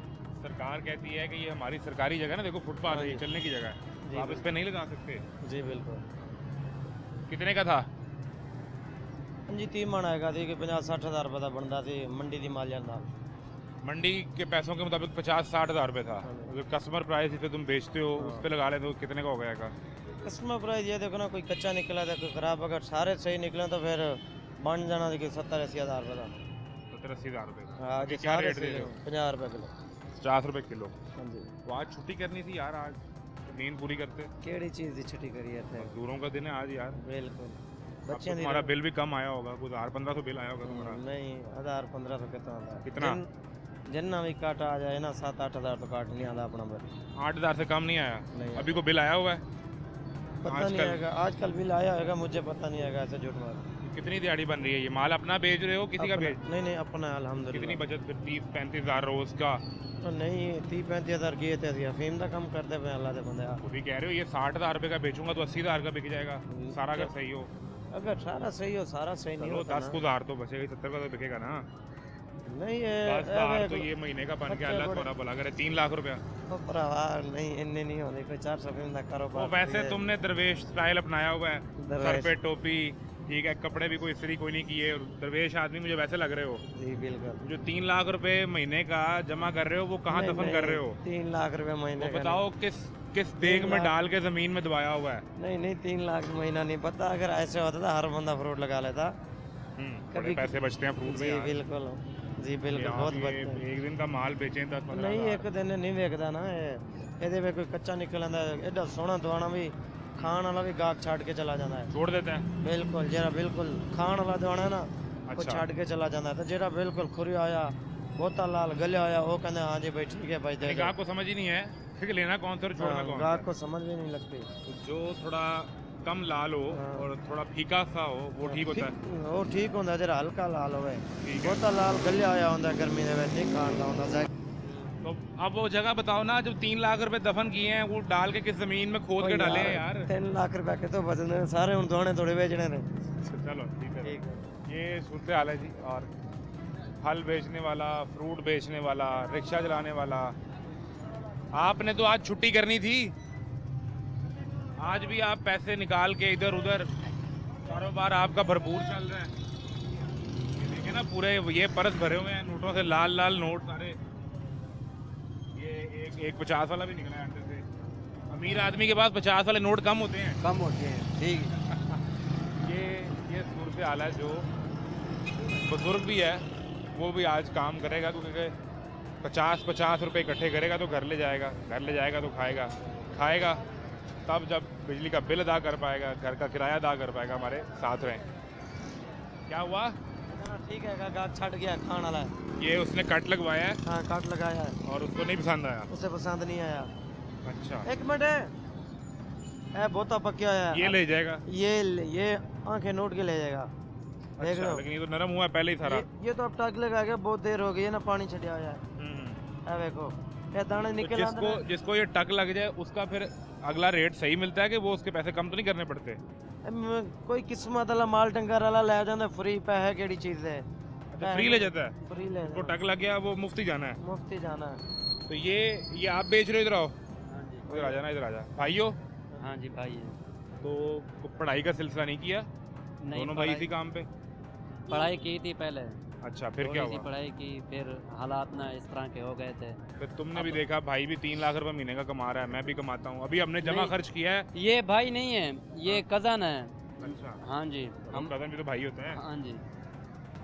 सरकार कहती है कि ये हमारी सरकारी जगह है ना, देखो फुटपाथ है, ये चलने की जगह है, जी, तो आप इस पे नहीं लगा सकते। जी बिल्कुल। कितने का था? जी 30 मन आएगा थी कि 50-60 हज़ार रुपये का बनता थी, मंडी की माल जाता। मंडी के पैसों के मुताबिक 50-60 हज़ार रुपये था। जो कस्टमर प्राइस जिस पे तुम बेचते हो उस पे लगा लेते हो, कितने का हो गएगा? कस्टमर प्राइस ये देखो ना, कोई कच्चा निकला था, कोई ख़राब, अगर सारे सही निकले तो फिर बन जाना था कि 70-80 हज़ार रुपये का। 70-80 हज़ार रुपये का। हाँ ये जी, क्या सारे रेट दे रहे हो? 50 रुपये किलो। 50 रुपये किलो। हाँ जी, तो आज छुट्टी करनी थी यार, आज नींद पूरी करते? केड़ी चीज़ की छुट्टी करी है थे? मजदूरों का दिन है आज यार। बिल्कुल अब तो बच्चे तुम्हारा बिल भी कम आया होगा, कुछ 1500 बिल आया होगा तुम्हारा। नहीं 1000-1500 कितना आता कितना? जितना भी काटा आ जाए ना 7-8 हज़ार तो काट नहीं आता अपना बिल। 8000 से कम नहीं आया? नहीं अभी को बिल आया हुआ है? पता नहीं आजकल- आएगा, आजकल बिल आया होगा, मुझे पता नहीं आएगा, ऐसे झूठ मार। कितनी दिहाड़ी बन रही है? ये माल अपना बेच रहे हो किसी का अपना- बेच? नहीं अपना अल्हम्दुलिल्लाह। कितनी बचत फिर? 30-35 हज़ार रोज का? तो नहीं 30-35 हज़ार किए थे असी अफीम का कम करते पे अल्लाह दे बंदे। वो भी कह रहे हो ये 60,000 रुपये का बेचूंगा तो 80,000 का बिक जाएगा, सारा अगर सही हो। अगर सारा सही हो, सारा सही नहीं चलो होता 10,000 तो बचेगा, 70 का तो बिकेगा ना। नहीं 10,000 तो ये महीने का बन गया, अल्लाह थोड़ा भला करे। 3 लाख रुपया। भरावा नहीं इन्ने नहीं होने, कोई 400 अफीम का तो कारोबार। वैसे तुमने दरवेश स्टाइल अपनाया हुआ है, सर दरवेश। पे टोपी, ठीक है, कपड़े भी कोई इस्त्री कोई नहीं किए, दरवेश आदमी मुझे वैसे लग रहे हो। जी बिल्कुल। जो 3 लाख रुपए महीने का जमा कर रहे हो वो कहाँ नहीं, दफन कर रहे हो? 3 लाख रुपए महीने तो का बताओ किस देग में लाख। डाल के जमीन में दबाया हुआ है? नहीं 3 लाख महीना नहीं पता। अगर ऐसे होता था हर बंदा फ्रूट लगा लेता। बड़े कभी- पैसे बचते हैं फ्रूट में जी यार। बिल्कुल जी बिल्कुल यार, बहुत ये बचते हैं। एक दिन का माल बेचें 10-15 नहीं हज़ार। एक दिन नहीं वेखदा ना ਇਹਦੇ ਵਿੱਚ ਕੋਈ ਕੱਚਾ ਨਿਕਲ ਆਂਦਾ ਐਡਾ ਸੋਹਣਾ ਦਵਾਣਾ ਵੀ ਖਾਣ ਵਾਲਾ ਵੀ ਗਾਹਕ ਛੱਡ ਕੇ ਚਲਾ ਜਾਂਦਾ ਹੈ। छोड़ देते हैं। ਬਿਲਕੁਲ ਜਿਹੜਾ ਬਿਲकुल ਖਾਣ ਵਾਲਾ ਦਵਾਣਾ ਹੈ ਨਾ ਉਹ ਅੱਛਾ। ਛੱਡ ਕੇ ਚਲਾ ਜਾਂਦਾ ਹੈ ਤੇ ਜਿਹੜਾ ਬਿਲकुल ਖੁਰਿਆ ਆਇਆ ਬਹੁਤਾ ਲਾਲ ਗਲਿਆ ਹੋਇਆ ਉਹ ਕਹਿੰਦਾ ਹਾਂ जी भाई ठीक है भाई दे दो। गाहक को समझ ही नहीं है कि लेना कौन सा और छोड़ना कौन सा। गाहक को समझ भी नहीं लगती। तो जो थोड़ा कम लाल हो हाँ। और थोड़ा फीका सा हो वो ठीक होता है। ਉਹ ਠੀਕ ਹੁੰਦਾ ਜਿਹੜਾ ਹਲਕਾ ਲਾਲ ਹੋਵੇ। ठीक है। ਬਹੁਤਾ ਲਾਲ ਗਲਿਆ ਹੋਇਆ ਹੁੰਦਾ ਗਰਮੀ ਦੇ ਵਿੱਚ ਨਹੀਂ ਖਾਣ ਦਾ ਹੁੰਦਾ। तो अब वो जगह बताओ ना, जब 3 लाख रुपए दफन किए हैं वो डाल के किस जमीन में खोद के डाले हैं यार। 3 लाख रुपए कितों बचने ने सारे ਹੁਣ ਦਵਾਣੇ ਥੋੜੇ ਵੇਚਣੇ ਨੇ। चलो ठीक है। ठीक है। ये सूरत हाल है जी। और फल बेचने वाला, फ्रूट बेचने वाला, रिक्शा चलाने वाला, आपने तो आज छुट्टी करनी थी, आज भी आप पैसे निकाल के इधर उधर कारोबार आपका भरपूर चल रहा है। ये देखिए ना पूरे ये परस भरे हुए हैं नोटों से, लाल लाल नोट सारे। ये एक 50 वाला भी निकला है अंदर से। अमीर आदमी के पास 50 वाले नोट कम होते हैं। कम होते हैं। ठीक है। ये सूरत हाल है। जो बुजुर्ग भी है वो भी आज काम करेगा, क्योंकि 50 रुपए इकट्ठे करेगा तो घर ले जाएगा तो खाएगा तब जब बिजली का बिल अदा कर पाएगा, घर का किराया अदा कर पाएगा। हमारे साथ रहें। क्या हुआ? ठीक है गाहक छट गया खाने वाला। ये उसने कट लगवाया है हाँ कट लगाया है, और उसको नहीं पसंद आया। उसे पसंद नहीं आया। अच्छा, एक मिनट है बहुता पक्या है। ये ले जाएगा। ये आंखें नोट के ले जाएगा। देख अच्छा, लो लेकिन ये तो नरम हुआ है पहले ही सारा। ये तो अब टक लगा गया, बहुत देर हो गई है ना, पानी छटिया हुआ है। हम्म। है देखो ये दाने तो निकल आते हैं। जिसको ये टक लग जाए उसका फिर अगला रेट सही मिलता है कि वो उसके पैसे कम तो नहीं करने पड़ते? कोई किस्मत वाला माल टंगर वाला ले जाता फ्री पैसे केड़ी चीज है। अच्छा, फ्री ले जाता है। फ्री ले उसको टक लग गया वो मुफ्त ही जाना है। मुफ्ती जाना है। तो ये आप बेच रहे हो? इधर आओ, इधर आ जाना, इधर आ जा भाइयों। हाँ जी भाई। तो पढ़ाई का सिलसिला नहीं किया? दोनों भाई इसी काम पे? पढ़ाई की थी पहले, अच्छा, फिर क्या थोड़ी सी हुआ? पढ़ाई की, फिर हालात ना इस तरह के हो गए थे। फिर तुमने भी देखा भाई भी 3 लाख रुपए महीने का कमा रहा है, मैं भी कमाता हूँ, अभी हमने जमा नहीं। खर्च किया है। ये भाई नहीं है, ये कज़न है। अच्छा, हाँ जी। हम कजन भी तो भाई होते हैं। हाँ जी।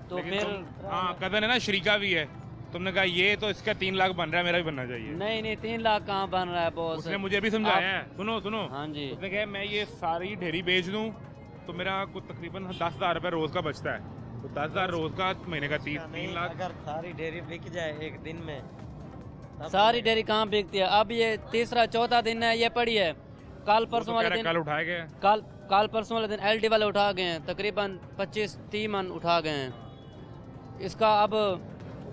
तो लेकिन फिर हाँ कजन है ना, शरीका भी है। तुमने कहा ये तो इसका 3 लाख बन रहा है, मेरा भी बनना चाहिए। नहीं 3 लाख कहाँ बन रहा है बॉस। उसने मुझे भी समझाया है। सुनो हाँ जी। उसने कहा मैं ये सारी ढेरी बेच दूं तो मेरा कुछ तकरीबन 10,000 रुपये रोज का बचता है। तो 10,000 रोज का महीने का 3 लाख। अगर सारी डेयरी बिक जाए एक दिन में तब सारी डेयरी कहाँ बिकती है? अब ये तीसरा चौथा दिन है, ये पड़ी है। कल परसों तो वाले कह रहा दिन, है कल उठाए गए। कल परसों वाले दिन एलडी वाले उठा गए हैं, तकरीबन 25-30 मन उठा गए हैं। इसका अब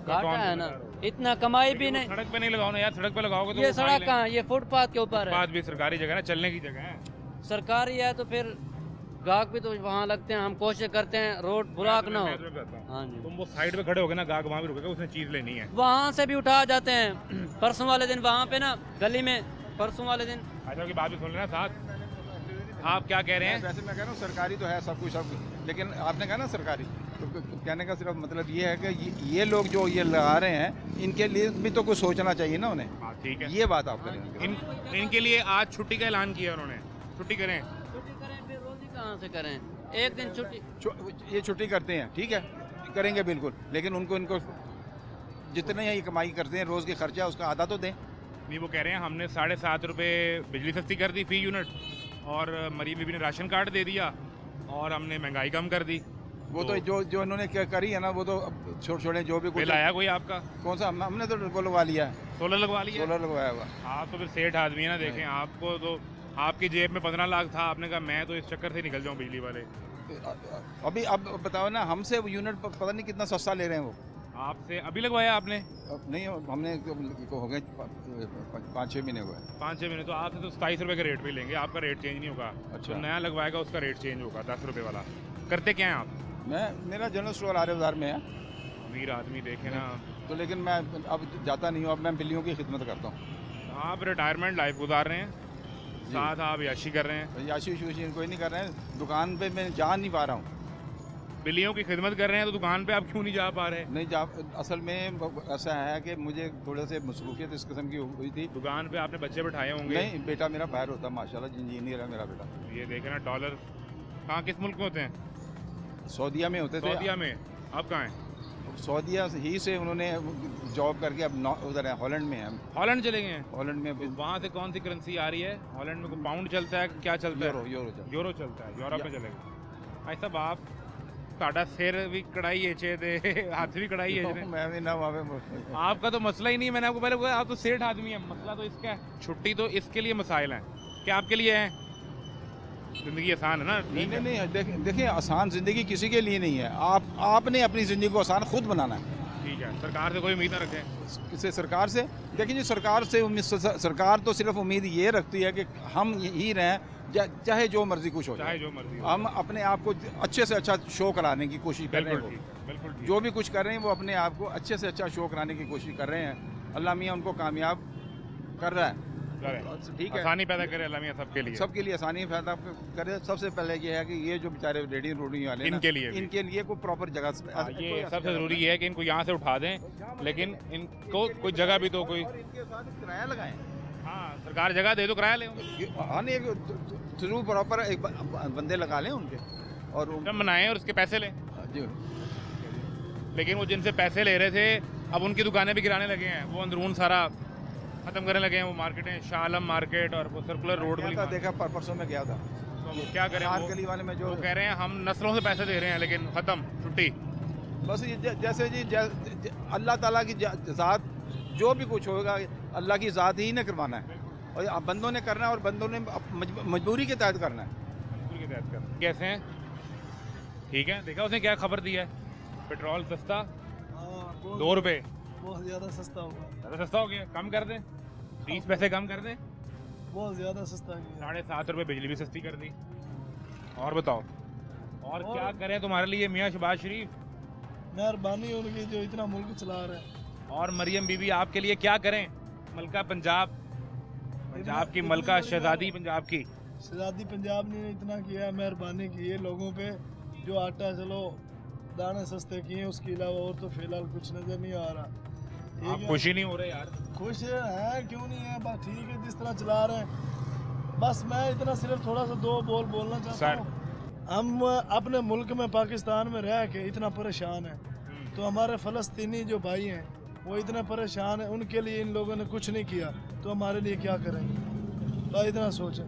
घाटा है ना, इतना कमाई भी नहीं। सड़क पे नहीं लगाओ ना यार, सड़क पे लगाओगे तो ये वो खा ही सड़क लेंगे। कहाँ, ये फुटपाथ के ऊपर है। बात भी सरकारी जगह है ना, चलने की जगह है। सरकारी है तो फिर गाहक भी तो वहाँ लगते हैं। हम कोशिश करते हैं रोड ब्लॉक ना मैं हो। तुम्हें कहता हूँ, हाँ जी। तुम वो साइड पे खड़े हो गए ना, गाहक वहाँ भी रुकेगा, उसने चीज लेनी है। वहाँ से भी उठा जाते हैं। परसों वाले दिन वहाँ पे ना गली में, परसों वाले दिन अच्छा की बात भी सुन लेना साथ। आप क्या कह रहे हैं? वैसे मैं कह रहा हूँ सरकारी तो है सब कुछ, लेकिन आपने कहा ना सरकारी, तो कहने का सिर्फ मतलब ये है कि ये लोग जो ये लगा रहे हैं इनके लिए भी तो कुछ सोचना चाहिए ना उन्हें। हाँ ठीक है। ये बात आप करें। इनके लिए आज छुट्टी का ऐलान किया उन्होंने। छुट्टी करें। छुट्टी करें, फिर रोजी कहाँ से करें? एक दिन छुट्टी। ये छुट्टी करते हैं, ठीक है, करेंगे बिल्कुल, लेकिन उनको जितने ये कमाई करते हैं रोज़ के खर्चा उसका आधा तो दें। नहीं, वो कह रहे हैं हमने 7.5 रुपये बिजली सस्ती कर दी फी यूनिट, और मरीम बीबी ने राशन कार्ड दे दिया, और हमने महंगाई कम कर दी। वो तो जो इन्होंने क्या करी है ना, वो तो छोटे जो भी कुछ बिल आया कोई आपका? कौन सा? हमने तो वो लगवा लिया है, सोलर लगवा लिया? सोलर लगवाया हुआ। आप तो फिर सेठ आदमी है ना, देखें आपको तो, आपकी जेब में 15 लाख था, आपने कहा मैं तो इस चक्कर से निकल जाऊँ बिजली वाले। अभी अब बताओ ना, हमसे वो यूनिट पता नहीं कितना सस्ता ले रहे हैं वो। आपसे अभी लगवाया आपने? अब नहीं, हमने हो गए 5-6 महीने हुए। 5-6 महीने तो आपसे तो 27 रुपये के रेट पे लेंगे, आपका रेट चेंज नहीं होगा। अच्छा। तो नया लगवाएगा उसका रेट चेंज होगा 10 रुपये वाला। करते क्या हैं आप? मेरा जनरल स्टोर आर्य बाजार में है। अमीर आदमी देखे ना तो, लेकिन मैं अब जाता नहीं हूँ, अब मैं बिल्लियों की खिदमत करता हूँ। आप रिटायरमेंट लाइफ गुजार रहे हैं, साथ आप याशी कर रहे हैं। याशी कोई नहीं कर रहे हैं, दुकान पे मैं जा नहीं पा रहा हूँ। बिल्लियों की खिदमत कर रहे हैं तो दुकान पे आप क्यों नहीं जा पा रहे? नहीं जा, असल में ऐसा है कि मुझे थोड़े से मसरूफियत इस किस्म की हुई थी। दुकान पे आपने बच्चे बैठाए होंगे? नहीं, बेटा मेरा बाहर होता है माशाल्लाह, इंजीनियर है मेरा बेटा। ये देखे ना डॉलर कहाँ, किस मुल्क में होते हैं? सऊदीया में होते थे। सऊदीया में? आप कहाँ हैं? सऊदीया ही से उन्होंने जॉब करके अब उधर है, हॉलैंड में है। हॉलैंड चले गए हैं? हॉलैंड में वहाँ से कौन सी करेंसी आ रही है? हॉलैंड में कोई पाउंड चलता है, क्या चलता है? यूरो चलता है। यूरोप में चले गए। भाई साहब आप साढ़ा सिर भी कढ़ाई है थे हाथ भी कढ़ाई है। मैं भी ना वहाँ पे। आपका तो मसला ही नहीं, मैंने आपको पहले बोला आप तो सेठ आदमी है, मसला तो इसका है। छुट्टी तो इसके लिए मसाइल हैं, क्या आपके लिए है? जिंदगी आसान है ना? नहीं, देखिए आसान जिंदगी किसी के लिए नहीं है। आपने अपनी जिंदगी को आसान खुद बनाना है। ठीक है, सरकार से कोई उम्मीद ना रखें। किसे? सरकार से? देखिए जी, सरकार से सरकार तो सिर्फ उम्मीद ये रखती है कि हम ही रहें, चाहे जो मर्जी कुछ हो, चाहे जो मर्जी हो। हम अपने आप को अच्छे से अच्छा शो कराने की कोशिश कर रहे हैं। बिल्कुल जो भी कुछ कर रहे हैं वो अपने आप को अच्छे से अच्छा शो कराने की कोशिश कर रहे हैं। अल्लाह मियाँ उनको कामयाब कर रहा है। ठीक है, आसानी पैदा करे अल्लाह मियाँ सबके लिए आसानी पैदा करे। सबसे पहले ये है कि ये जो बेचारे रेडी रोडी वाले इनके लिए कोई प्रॉपर जगह, ये सबसे ज़रूरी है कि इनको यहाँ से उठा दें, लेकिन इनको कोई जगह भी तो कोई इनके साथ किराया लगाएं। हाँ, सरकार जगह दे दो, किराया ले। हाँ, नहीं, थ्रू प्रॉपर एक बंदे लगा लें उनके, और जब बनाएं और उसके पैसे लें। जी। लेकिन वो जिनसे पैसे ले रहे थे अब उनकी दुकानें भी गिराने लगे हैं, वो अंदरून सारा खत्म करने लगे हैं। वो मार्केटें, शाह आलम मार्केट और वो सर्कुलर रोड वाली देखा, परसों में गया था। तो क्या करें? वो गली वाले में जो कह रहे हैं हम नस्लों से पैसे दे रहे हैं, लेकिन ख़त्म, छुट्टी। बस ये जैसे जी अल्लाह ताला की ज़ात, जो भी कुछ होगा अल्लाह की ज़ात ही ने करवाना है, और बंदों ने करना है, और बंदों ने मजबूरी के तहत करना है। कैसे हैं? ठीक है, देखा उसने क्या खबर दी है? पेट्रोल सस्ता 2 रुपये, बहुत ज़्यादा सस्ता होगा। ज़्यादा सस्ता हो गया, कम कर दें, 30 पैसे कम कर दें। बहुत ज़्यादा सस्ता है। 7.5 रुपये बिजली भी सस्ती कर दी। और बताओ और क्या करें तुम्हारे लिए मियाँ शहबाज शरीफ? मेहरबानी उनकी जो इतना मुल्क चला रहे हैं। और मरियम बीबी आपके लिए क्या करें? मलका पंजाब की मलका, शहजादी पंजाब की। शहजादी पंजाब ने इतना किया, मेहरबानी की है लोगों पे। जो आटा चलो दाने सस्ते किए, उसके अलावा और तो फिलहाल कुछ नजर नहीं आ रहा। आप खुशी नहीं हो रहे यार? खुश है, क्यों नहीं है, बस ठीक है जिस तरह चला रहे हैं। बस मैं इतना सिर्फ थोड़ा सा 2 बोलना चाहता हूँ। हम अपने मुल्क में, पाकिस्तान में रह के इतना परेशान है, तो हमारे फ़लस्तीनी जो भाई हैं वो इतने परेशान हैं, उनके लिए इन लोगों ने कुछ नहीं किया, तो हमारे लिए क्या करेंगे? तो इतना सोचें।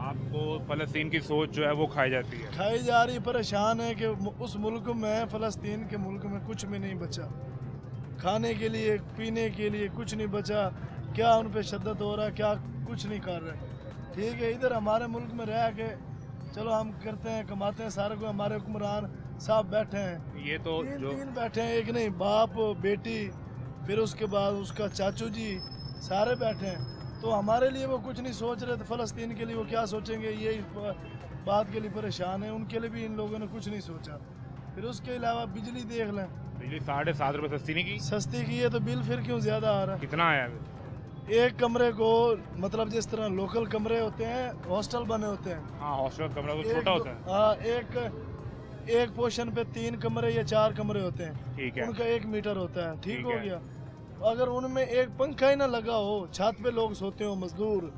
आपको फ़लस्तीन की सोच जो है वो खाई जाती है, खाई जा रही। परेशान है कि उस मुल्क में, फ़लस्तीन के मुल्क में कुछ भी नहीं बचा, खाने के लिए, पीने के लिए कुछ नहीं बचा। क्या उन पे शद्दत हो रहा है, क्या कुछ नहीं कर रहे। ठीक है, इधर हमारे मुल्क में रह के चलो हम करते हैं, कमाते हैं, सारे को हमारे हुक्मरान साहब बैठे हैं। ये तो तीन बैठे हैं, एक नहीं, बाप बेटी, फिर उसके बाद उसका चाचू जी, सारे बैठे हैं। तो हमारे लिए वो कुछ नहीं सोच रहे थे, फ़लस्तीन के लिए वो क्या सोचेंगे, ये इस बात के लिए परेशान है। उनके लिए भी इन लोगों ने कुछ नहीं सोचा। फिर उसके अलावा बिजली देख लें, बिजली 7.5 रुपये सस्ती नहीं की? सस्ती की है तो बिल फिर क्यों ज़्यादा आ रहा है? कितना आया? एक कमरे को, मतलब जिस तरह लोकल कमरे होते हैं, हॉस्टल बने होते हैं। हाँ, हॉस्टल कमरा तो छोटा होता है। हाँ, एक पोर्शन पे 3 कमरे या 4 कमरे होते हैं। ठीक है, उनका 1 मीटर होता है। ठीक हो गया। अगर उनमें एक पंखा ही ना लगा हो, छत पे लोग सोते हो, मजदूर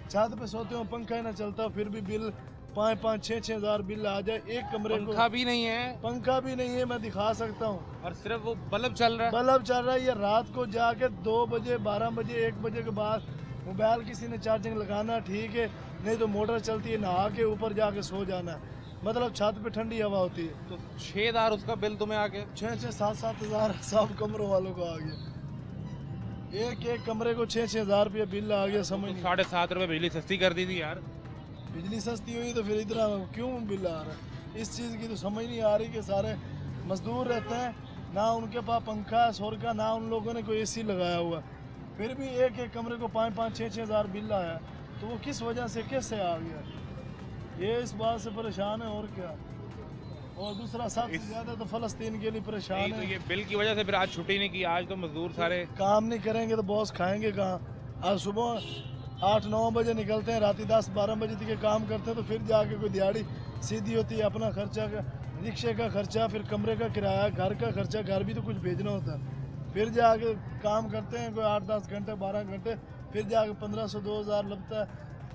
छत पे सोते हो, पंखा ही ना चलता, फिर भी बिल 5-5, 6-6 हज़ार बिल आ जाए एक कमरे को। पंखा भी नहीं है, पंखा भी नहीं है, मैं दिखा सकता हूँ। और सिर्फ वो बल्ब चल रहा है। बल्ब चल रहा है। ये रात को जाके 2 बजे, 12 बजे, 1 बजे के बाद मोबाइल किसी ने चार्जिंग लगाना ठीक है, नहीं तो मोटर चलती है, नहा के ऊपर जाके सो जाना है। मतलब छत पे ठंडी हवा होती है। तो 6,000 उसका बिल तुम्हें आ गया। 6-6, 7-7 हज़ार सब कमरों वालों को आ गया। एक कमरे को 6-6 हज़ार रुपये बिल आ गया। समझ नहीं। 7.5 रुपये बिजली सस्ती कर दी थी यार। बिजली सस्ती हुई तो फिर इतना क्यों बिल आ रहा है? इस चीज़ की तो समझ नहीं आ रही कि सारे मजदूर रहते हैं, ना उनके पास पंखा है सौर का, ना उन लोगों ने कोई एसी लगाया हुआ, फिर भी एक कमरे को 5-5, 6-6 हज़ार बिल आया। तो वो किस वजह से कैसे आ गया? ये इस बात से परेशान है और क्या। और दूसरा सबसे ज़्यादा तो फ़लस्तीन के लिए परेशान तो है। ये बिल की वजह से फिर आज छुट्टी नहीं की। आज तो मजदूर सारे काम नहीं करेंगे तो बॉस खाएंगे कहाँ? आज सुबह 8-9 बजे निकलते हैं, रात 10-12 बजे तक काम करते हैं, तो फिर जाके कोई दिहाड़ी सीधी होती है। अपना खर्चा का, रिक्शे का खर्चा, फिर कमरे का किराया, घर का खर्चा, घर भी तो कुछ भेजना होता है। फिर जाके काम करते हैं कोई 8-10 घंटे, 12 घंटे, फिर जाके 1500-2000 लगता है,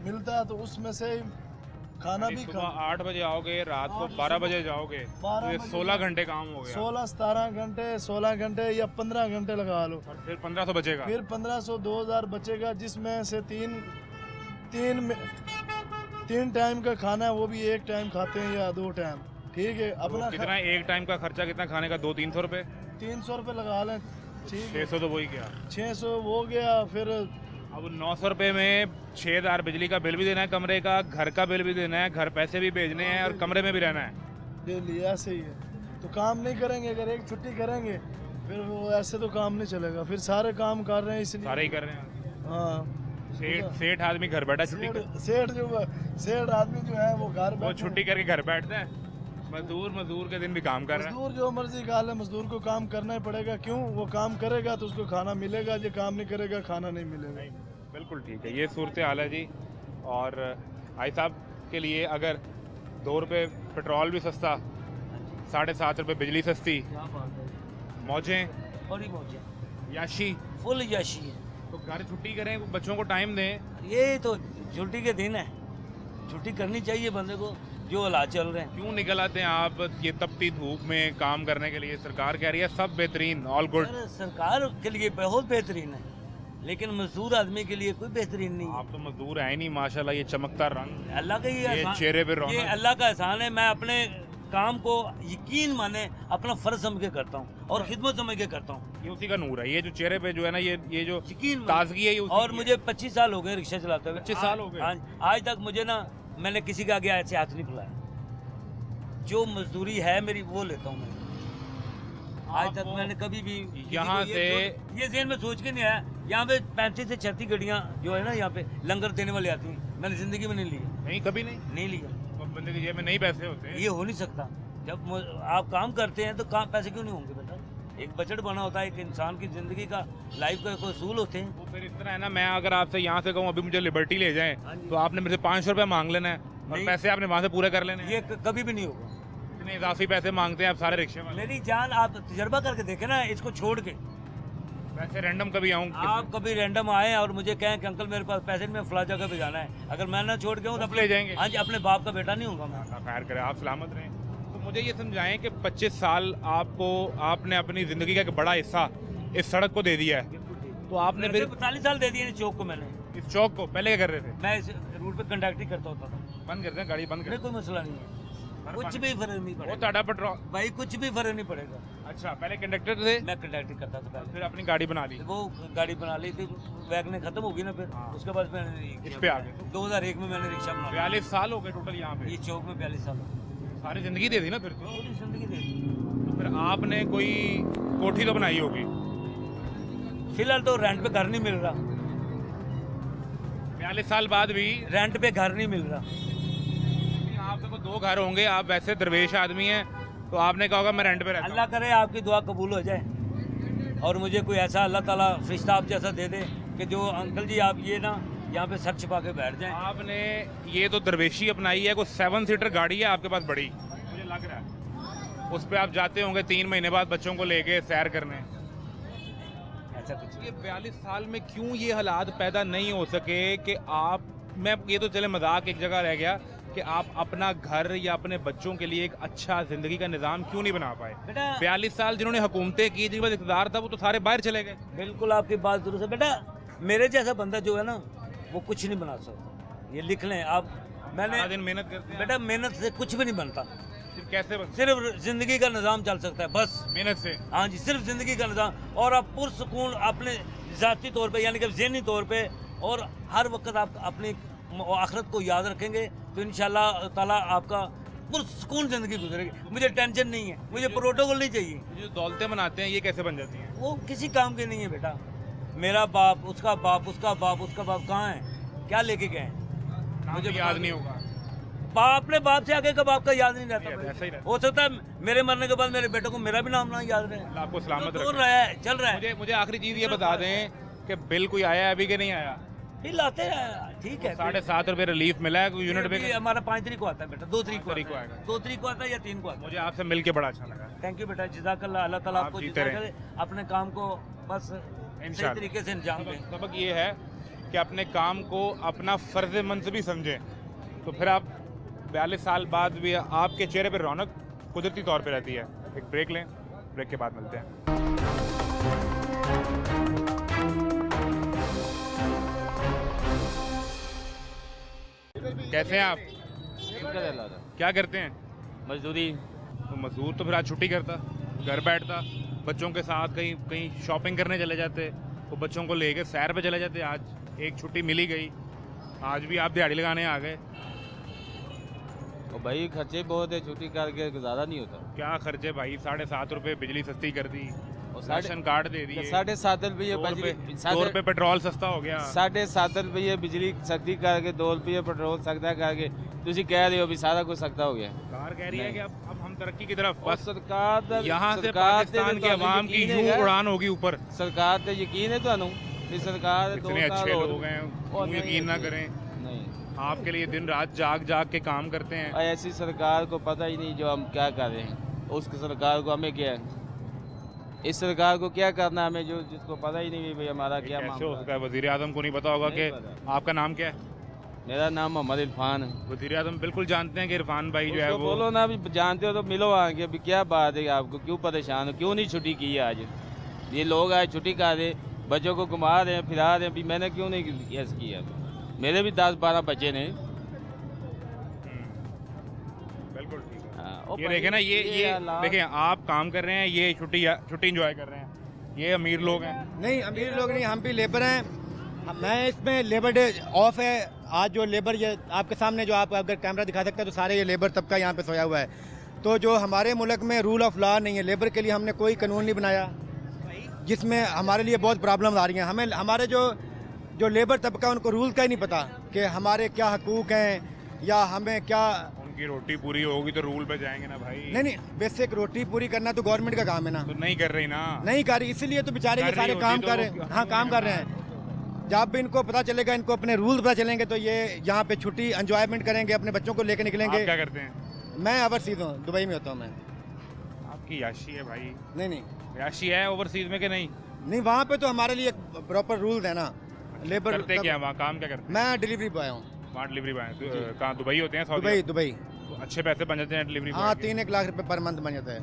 मिलता है। तो उसमें से खाना भी सुबह 8 बजे आओगे, रात को 12 बजे जाओगे, तो ये 16 घंटे काम हो गया। 16-17 घंटे, 16 घंटे या 15 घंटे लगा लो, और फिर 1500 बचेगा। फिर 1500-2000 बचेगा, जिसमें से तीन टाइम का खाना है, वो भी एक टाइम खाते हैं या 2 टाइम। ठीक है, अपना कितना एक टाइम का खर्चा कितना खाने का? 200-300 रुपये। 300 रुपये लगा लें, ठीक है, 600 तो वही गया। 600 हो गया। फिर अब 900 रुपये में 6,000 बिजली का बिल भी देना है, कमरे का, घर का बिल भी देना है, घर पैसे भी भेजने हैं, और कमरे में भी रहना है। डेली ऐसे ही है। तो काम नहीं करेंगे, अगर एक छुट्टी करेंगे फिर वो ऐसे तो काम नहीं चलेगा। फिर सारे काम कर रहे हैं इसलिए, सारे ही कर रहे हैं। हाँ। सेठ आदमी घर बैठा छुट्टी सेठ आदमी जो है वो घर वो छुट्टी करके घर बैठता है। मजदूर के दिन भी काम कर रहा है। मजदूर जो मर्जी का हाल है, मजदूर को काम करना ही पड़ेगा। क्यों? वो काम करेगा तो उसको खाना मिलेगा, जो काम नहीं करेगा खाना नहीं मिलेगा। बिल्कुल ठीक है, ये सूरत हाल है जी। और भाई साहब के लिए अगर 2 रुपये पेट्रोल भी सस्ता, 7.5 रुपये बिजली सस्ती, मौजें, बड़ी मौजें, याशी, फुल याशी है। तो घर छुट्टी करें, बच्चों को टाइम दें। ये तो छुट्टी के दिन है, छुट्टी करनी चाहिए बंदे को, जो हालात चल रहे हैं। क्यों निकल आते हैं आप ये तपती धूप में काम करने के लिए? सरकार कह रही है सब बेहतरीन, ऑल गुड। सरकार के लिए बहुत बेहतरीन है, लेकिन मजदूर आदमी के लिए कोई बेहतरीन नहीं है। आप तो मजदूर है नहीं माशाल्लाह, ये चमकता रंग, अल्लाह का ये चेहरे पे ये रौनक। अल्लाह का एहसान है। मैं अपने काम को यकीन माने अपना फर्ज समझ के करता हूँ और खिदमत समझ के करता हूँ। ये उसी का नूर है, ये जो चेहरे पे जो है ना, ये जो यकीन ताजगी है, ये उसी और की मुझे 25 साल हो गए रिक्शा चलाते हुए। 25 साल हो गए? हाँ, आज तक मुझे ना, मैंने किसी के आगे ऐसे हाथ नहीं फैलाया। जो मजदूरी है मेरी वो लेता हूँ मैं। आज तक मैंने कभी भी यहाँ से ये ज़हन में सोच के नहीं आया। यहाँ पे 35 से 36 गाड़ियाँ जो है ना, यहाँ पे लंगर देने वाले आती हैं, मैंने जिंदगी में नहीं लिया। नहीं, कभी नहीं लिया। तो बंदे की जेब में नहीं पैसे होते हैं। ये हो नहीं सकता। जब आप काम करते हैं तो काम पैसे क्यों नहीं होंगे बेटा? एक बजट बना होता है, एक इंसान की जिंदगी का, लाइफ का कोई असूल होते हैं। वो फिर इस तरह है ना, मैं अगर आपसे यहाँ से कहूँ अभी मुझे लिबर्टी ले जाएं, तो आपने मेरे से 500 रुपये मांग लेना है और पैसे आपने वहाँ से पूरे कर लेने हैं। ये कभी भी नहीं होगा। इतने इजाफी पैसे मांगते हैं आप सारे रिक्शे वाले। मेरी जान, आप तजर्बा करके देखें ना, इसको छोड़ के। वैसे रैंडम कभी आऊँ, आप कभी रैंडम आए और मुझे कहें कि अंकल मेरे पास पैसे नहीं, मैं फला जगह पे जाना है, अगर मैं ना छोड़ के हूँ तो ले जाएंगे। हाँ जी, अपने बाप का बेटा नहीं होगा मैं। खैर करे, आप सलामत रहें। तो मुझे ये समझाएं कि 25 साल आपने अपनी ज़िंदगी का एक बड़ा हिस्सा इस सड़क को दे दिया है, तो आपने फिर 45 साल दे दिए इस चौक को मैंने। इस चौक को पहले क्या कर रहे थे? मैं इस रूट पे कंडक्टिंग करता होता था। बंद कर दें, गाड़ी बंद कर। कोई मसला नहीं है, कुछ भी फर्क नहीं वो पड़ेगा टाटा पेट्रोल भाई, कुछ भी फर्क नहीं पड़ेगा। अच्छा, पहले कंडक्टर थे? मैं कंडक्टिंग करता था पहले। फिर अपनी गाड़ी बना ली? वो गाड़ी बना ली थी, वैगनें खत्म हो गई ना, फिर उसके बाद मैंने इस पे आ गए। 2001 में मैंने रिक्शा बना 42 साल हो गए टोटल यहाँ पे? ये चौक में 42 साल सारी जिंदगी दे दी ना फिर तो? पूरी जिंदगी दे दी। तो फिर आपने कोई कोठी तो बनाई होगी? फिलहाल तो रेंट पे घर नहीं मिल रहा। 42 साल बाद भी रेंट पे घर नहीं मिल रहा। आपके को 2 घर होंगे, आप वैसे दरवेश आदमी हैं, तो आपने कहा होगा मैं रेंट पे रहता हूं। अल्लाह करे आपकी दुआ कबूल हो जाए और मुझे कोई ऐसा अल्लाह ताला फरिश्ता आप जैसा दे दे कि जो अंकल जी आप ये ना यहाँ पे सर छिपा के बैठ जाएं। आपने ये तो दरवेशी अपनाई है, कोई 7 सीटर गाड़ी है आपके पास बड़ी, मुझे लग रहा है उस पर आप जाते होंगे 3 महीने बाद बच्चों को लेके सैर करने। ऐसा कुछ ये 42 साल में क्यों ये हालात पैदा नहीं हो सके कि आप, मैं ये तो चले मजाक एक जगह रह गया कि आप अपना घर या अपने बच्चों के लिए एक अच्छा जिंदगी का निज़ाम क्यों नहीं बना पाए? 42 साल जिन्होंने हुकूमतें की, जिनके पास इक़्तिदार था, वो तो सारे बाहर चले गए। बिल्कुल आपकी बात दुरुस्त है बेटा। मेरे जैसा बंदा जो है ना वो कुछ नहीं बना सकता, ये लिख लें आप। मैंने दिन मेहनत करते हैं बेटा, मेहनत से कुछ भी नहीं बनता, फिर कैसे सिर्फ जिंदगी का निज़ाम चल सकता है बस मेहनत से। हाँ जी, सिर्फ जिंदगी का निज़ाम। और आप पुरसुकून अपने ज़ाती तौर पे यानी कि ज़हनी तौर पे और हर वक्त आप अपनी आखिरत को याद रखेंगे तो इंशाल्लाह ताला आपका पुरसुकून ज़िंदगी गुजरेगी। मुझे टेंशन नहीं है, मुझे प्रोटोकॉल नहीं चाहिए। जो दौलतें बनाते हैं ये कैसे बन जाती हैं? वो किसी काम के नहीं है बेटा। मेरा बाप, उसका बाप, उसका बाप, उसका बाप कहाँ है, क्या लेके गए? मुझे याद नहीं होगा। अपने बाप से आगे का बाप का याद नहीं रहता ऐसा ही रहता। हो सकता है मेरे मरने के बाद मेरे बेटे को मेरा भी नाम ना याद रहे। आपको सलामत तो रखे। रहा है, चल रहा है। मुझे आखिरी चीज़ ये बता दें कि बिल कोई आया है अभी कि नहीं आया? बिल आते हैं, ठीक है। 7.5 रुपये रिलीफ मिला है कोई यूनिट पे? हमारा 5 तारीख को आता है बेटा, 2 तारीख को तारीख को आएगा। 2 तारीख को आता है या 3 को आता है। मुझे आपसे मिलके बड़ा अच्छा लगा। थैंक यू बेटा, जज़ाकल्लाह। अल्लाह ताला आप आपको जीते जिता रहें। करे, अपने काम को बस सही इंशाल्लाह। तरीके से अंजाम दें। सबक ये है कि अपने काम को अपना फ़र्ज़ मंसबी समझें, तो फिर आप 42 साल बाद भी आपके चेहरे पर रौनक कुदरती तौर पे रहती है। एक ब्रेक लें, ब्रेक के बाद मिलते हैं। कैसे हैं आप? क्या करते हैं? मजदूरी। तो मजदूर तो फिर आज छुट्टी करता, घर बैठता, बच्चों के साथ कहीं कहीं शॉपिंग करने चले जाते, वो बच्चों को लेकर सैर पे चले जाते। आज एक छुट्टी मिली गई, आज भी आप दिहाड़ी लगाने आ गए। और भाई खर्चे बहुत है, छुट्टी करके गुजारा नहीं होता। क्या खर्चे भाई? 7.5 रुपये बिजली सस्ती कर दी, और राशन कार्ड दे दिए, 7.5 रुपये 2 रुपये पेट्रोल सस्ता हो गया, 7.5 रुपये बिजली सख्ती करके 2 रुपये पेट्रोल सख्ता करके तुम कह रहे हो भी सारा कुछ सख्ता हो गया। सरकार कह रही है कि अब हम तरक्की की तरफ, और बस सरकार यहाँ से पाकिस्तान के अवाम की यूं उड़ान होगी ऊपर। सरकार ते यकीन है तुहानू भी सरकार इतने अच्छे लोग हैं, क्यों यकीन ना करें? नहीं, आपके लिए दिन रात जाग जाग के काम करते हैं। ऐसी सरकार को पता ही नहीं जो हम क्या कर रहे हैं। उस सरकार को हमें क्या है, इस सरकार को क्या करना हमें, जो जिसको पता ही नहीं भाई हमारा क्या कैसे हो मामला सकता है? वज़ीर आज़म को नहीं पता होगा कि आपका नाम क्या है? मेरा नाम मोहम्मद इरफान है। वज़ीर आज़म बिल्कुल जानते हैं कि इरफान भाई जो है उसको वो। बोलो ना, भी जानते हो तो मिलो आके, अभी क्या बात है, आपको क्यों परेशान हो, क्यों नहीं छुट्टी की है आज? ये लोग आज छुट्टी कर रहे, बच्चों को घुमा रहे हैं, फिरा रहे हैं, अभी मैंने क्यों नहीं ऐसा किया? मेरे भी 10-12 बच्चे ने। बिल्कुल ठीक है। हाँ, ये देखें ना, ये देखें, आप काम कर रहे हैं, ये छुट्टी इंजॉय कर रहे हैं, ये अमीर लोग हैं। नहीं, अमीर लोग नहीं, हम भी लेबर हैं। मैं इसमें लेबर डे ऑफ है आज। जो लेबर, ये आपके सामने जो आप अगर कैमरा दिखा सकते हैं तो सारे ये लेबर तबका यहाँ पे सोया हुआ है। तो जो हमारे मुल्क में रूल ऑफ लॉ नहीं है, लेबर के लिए हमने कोई कानून नहीं बनाया, जिसमें हमारे लिए बहुत प्रॉब्लम आ रही हैं। हमें हमारे जो लेबर तबका उनको रूल का ही नहीं पता कि हमारे क्या हकूक़ हैं या हमें क्या। उनकी रोटी पूरी होगी तो रूल पे जाएंगे ना भाई। नहीं, बेसिक रोटी पूरी करना तो गवर्नमेंट का काम है ना। तो नहीं कर रही ना, नहीं कर रही, इसीलिए तो बेचारे ये सारे काम कर रहे हैं। हाँ, काम कर रहे हैं। जब भी इनको पता चलेगा, इनको अपने रूल पता चलेंगे तो ये यहाँ पे छुट्टी एंजॉयमेंट करेंगे, अपने बच्चों को लेकर निकलेंगे। आप क्या करते हैं? मैं ओवरसीज हूँ, दुबई में होता हूँ मैं। आपकी याशी है भाई। नहीं, याशी है ओवरसीज में कि नहीं? नहीं, वहाँ पे तो हमारे लिए प्रॉपर रूल्स है ना। लेबर करते क्या वहाँ, काम क्या करते हैं? मैं डिलीवरी बॉय हूँ। वहाँ डिलीवरी बॉय? कहाँ, दुबई होते हैं? दुबई। तो अच्छे पैसे बन जाते हैं डिलीवरी बॉय? हाँ, 3-1 लाख रुपए पर मंथ बन जाता है।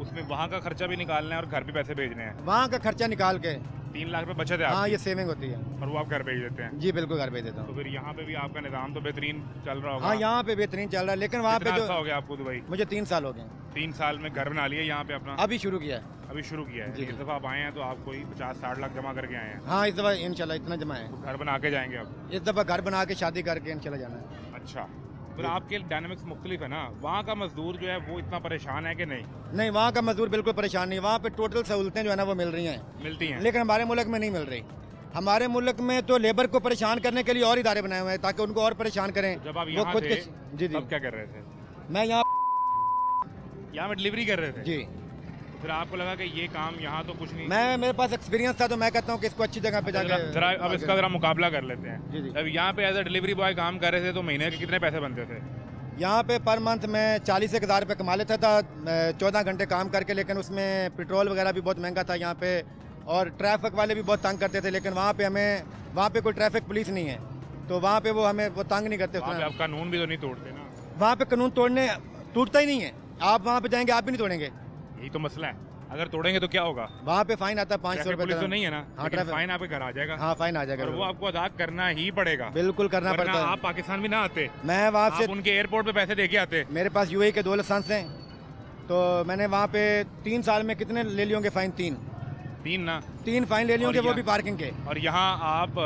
उसमें वहाँ का खर्चा भी निकालना है और घर भी पैसे भेजने हैं। वहाँ का खर्चा निकाल के 3 लाख रुपए बचत है। हाँ, ये सेविंग होती है और वो आप घर भेज देते हैं? जी बिल्कुल, घर भेज देता तो हूँ। फिर यहाँ पे भी आपका निज़ाम तो बेहतरीन चल रहा होगा? हाँ, यहाँ पे बेहतरीन चल रहा है, लेकिन वहाँ पे कितना हो गया आपको दुबई? मुझे 3 साल हो गए। 3 साल में घर बना लिया यहाँ पे अपना? अभी शुरू किया है। अभी शुरू किया है? जी। इस दफ़ा आप आए हैं तो आप कोई 50-60 लाख जमा करके आए हैं? हाँ, इस दफ़ा इंशाल्लाह इतना जमा है। तो घर बना के जाएंगे अब? इस दफ़ा घर बना के शादी करके इंशाल्लाह जाना है। अच्छा, फिर आपके डायनामिक्स मुख्तलिफ है ना। वहाँ का मजदूर जो है वो इतना परेशान है कि नहीं? नहीं, वहाँ का मजदूर बिल्कुल परेशान नहीं। वहाँ पे टोटल सहूलतें जो है ना वो मिल रही हैं, मिलती हैं, लेकिन हमारे मुल्क में नहीं मिल रही। हमारे मुल्क में तो लेबर को परेशान करने के लिए और इदारे बनाए हुए हैं ताकि उनको और परेशान करें। जब आप वो यहाँ खुद थे के जी तब क्या कर रहे थे? मैं यहाँ में डिलीवरी कर रहे थे? जी। फिर आपको लगा कि ये काम यहाँ तो कुछ नहीं? मेरे पास एक्सपीरियंस था तो मैं कहता हूँ कि इसको अच्छी जगह पे जाके जरा अब इसका जरा मुकाबला कर लेते हैं। जी। जब यहाँ पे एज ए डिलीवरी बॉय काम कर रहे थे तो महीने के कितने पैसे बनते थे? यहाँ पे पर मंथ में 40-1 रुपये कमा लेता था 14 घंटे काम करके, लेकिन उसमें पेट्रोल वगैरह भी बहुत महंगा था यहाँ पे, और ट्रैफिक वाले भी बहुत तंग करते थे। लेकिन वहाँ पे कोई ट्रैफिक पुलिस नहीं है, तो वहाँ पे वो हमें वो तंग नहीं करते। आप कानून भी तो नहीं तोड़ते ना? वहाँ पे कानून टूटता ही नहीं है। आप वहाँ पे जाएंगे, आप भी नहीं तोड़ेंगे। यही तो मसला है, अगर तोड़ेंगे तो क्या होगा? वहाँ पे फाइन आता है 500 रुपये। पुलिस तो नहीं है ना, हाँ, लेकिन ट्रैफिक फाइन आपके घर आ जाएगा। हाँ, फाइन आ जाएगा और वो आपको अदा करना ही पड़ेगा। बिल्कुल करना वरना पड़ता है। आप पाकिस्तान भी ना आते, मैं वहाँ से आप उनके एयरपोर्ट पे पैसे दे के आते। मेरे पास यूएई के 2 लाइसेंस हैं, तो मैंने वहाँ पे 3 साल में कितने ले लिए होंगे फाइन? 3 फाइन ले लिए होंगे, वो भी पार्किंग के। और यहाँ आप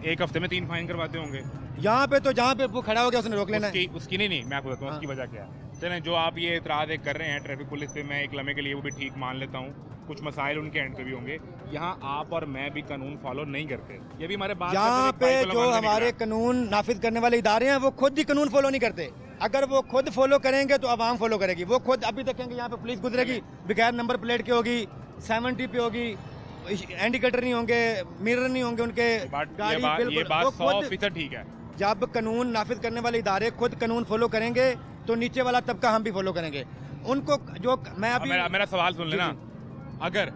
एक हफ्ते में 3 फाइन करवाते होंगे। यहाँ पे तो जहाँ पे वो खड़ा हो गया उसने रोक लेना है। उसकी नहीं, मैं आपको बताता हूँ उसकी वजह क्या है। चलें, जो आप ये इतराज़ कर रहे हैं ट्रैफिक पुलिस पे, मैं एक लम्हे के लिए वो भी ठीक मान लेता हूँ, कुछ मसाइल उनके एंड पे भी होंगे। यहाँ आप और मैं भी कानून फॉलो नहीं करते, ये भी हमारे बात। यहाँ पे जो हमारे कानून नाफिज करने वाले इदारे हैं वो खुद ही कानून फॉलो नहीं करते। अगर वो खुद फॉलो करेंगे तो आवाम फॉलो करेगी। वो खुद अभी देखेंगे यहाँ पे पुलिस गुजरेगी, बगैर नंबर प्लेट के होगी, 70 पे होगी, इंडिकेटर नहीं होंगे, मिरर नहीं होंगे उनके। ये बात 100% ठीक है। जब कानून नाफिज करने वाले इदारे खुद कानून फॉलो करेंगे तो नीचे वाला तबका हम भी फॉलो करेंगे। उनको जो मैं अभी मेरा सवाल सुन लेना, अगर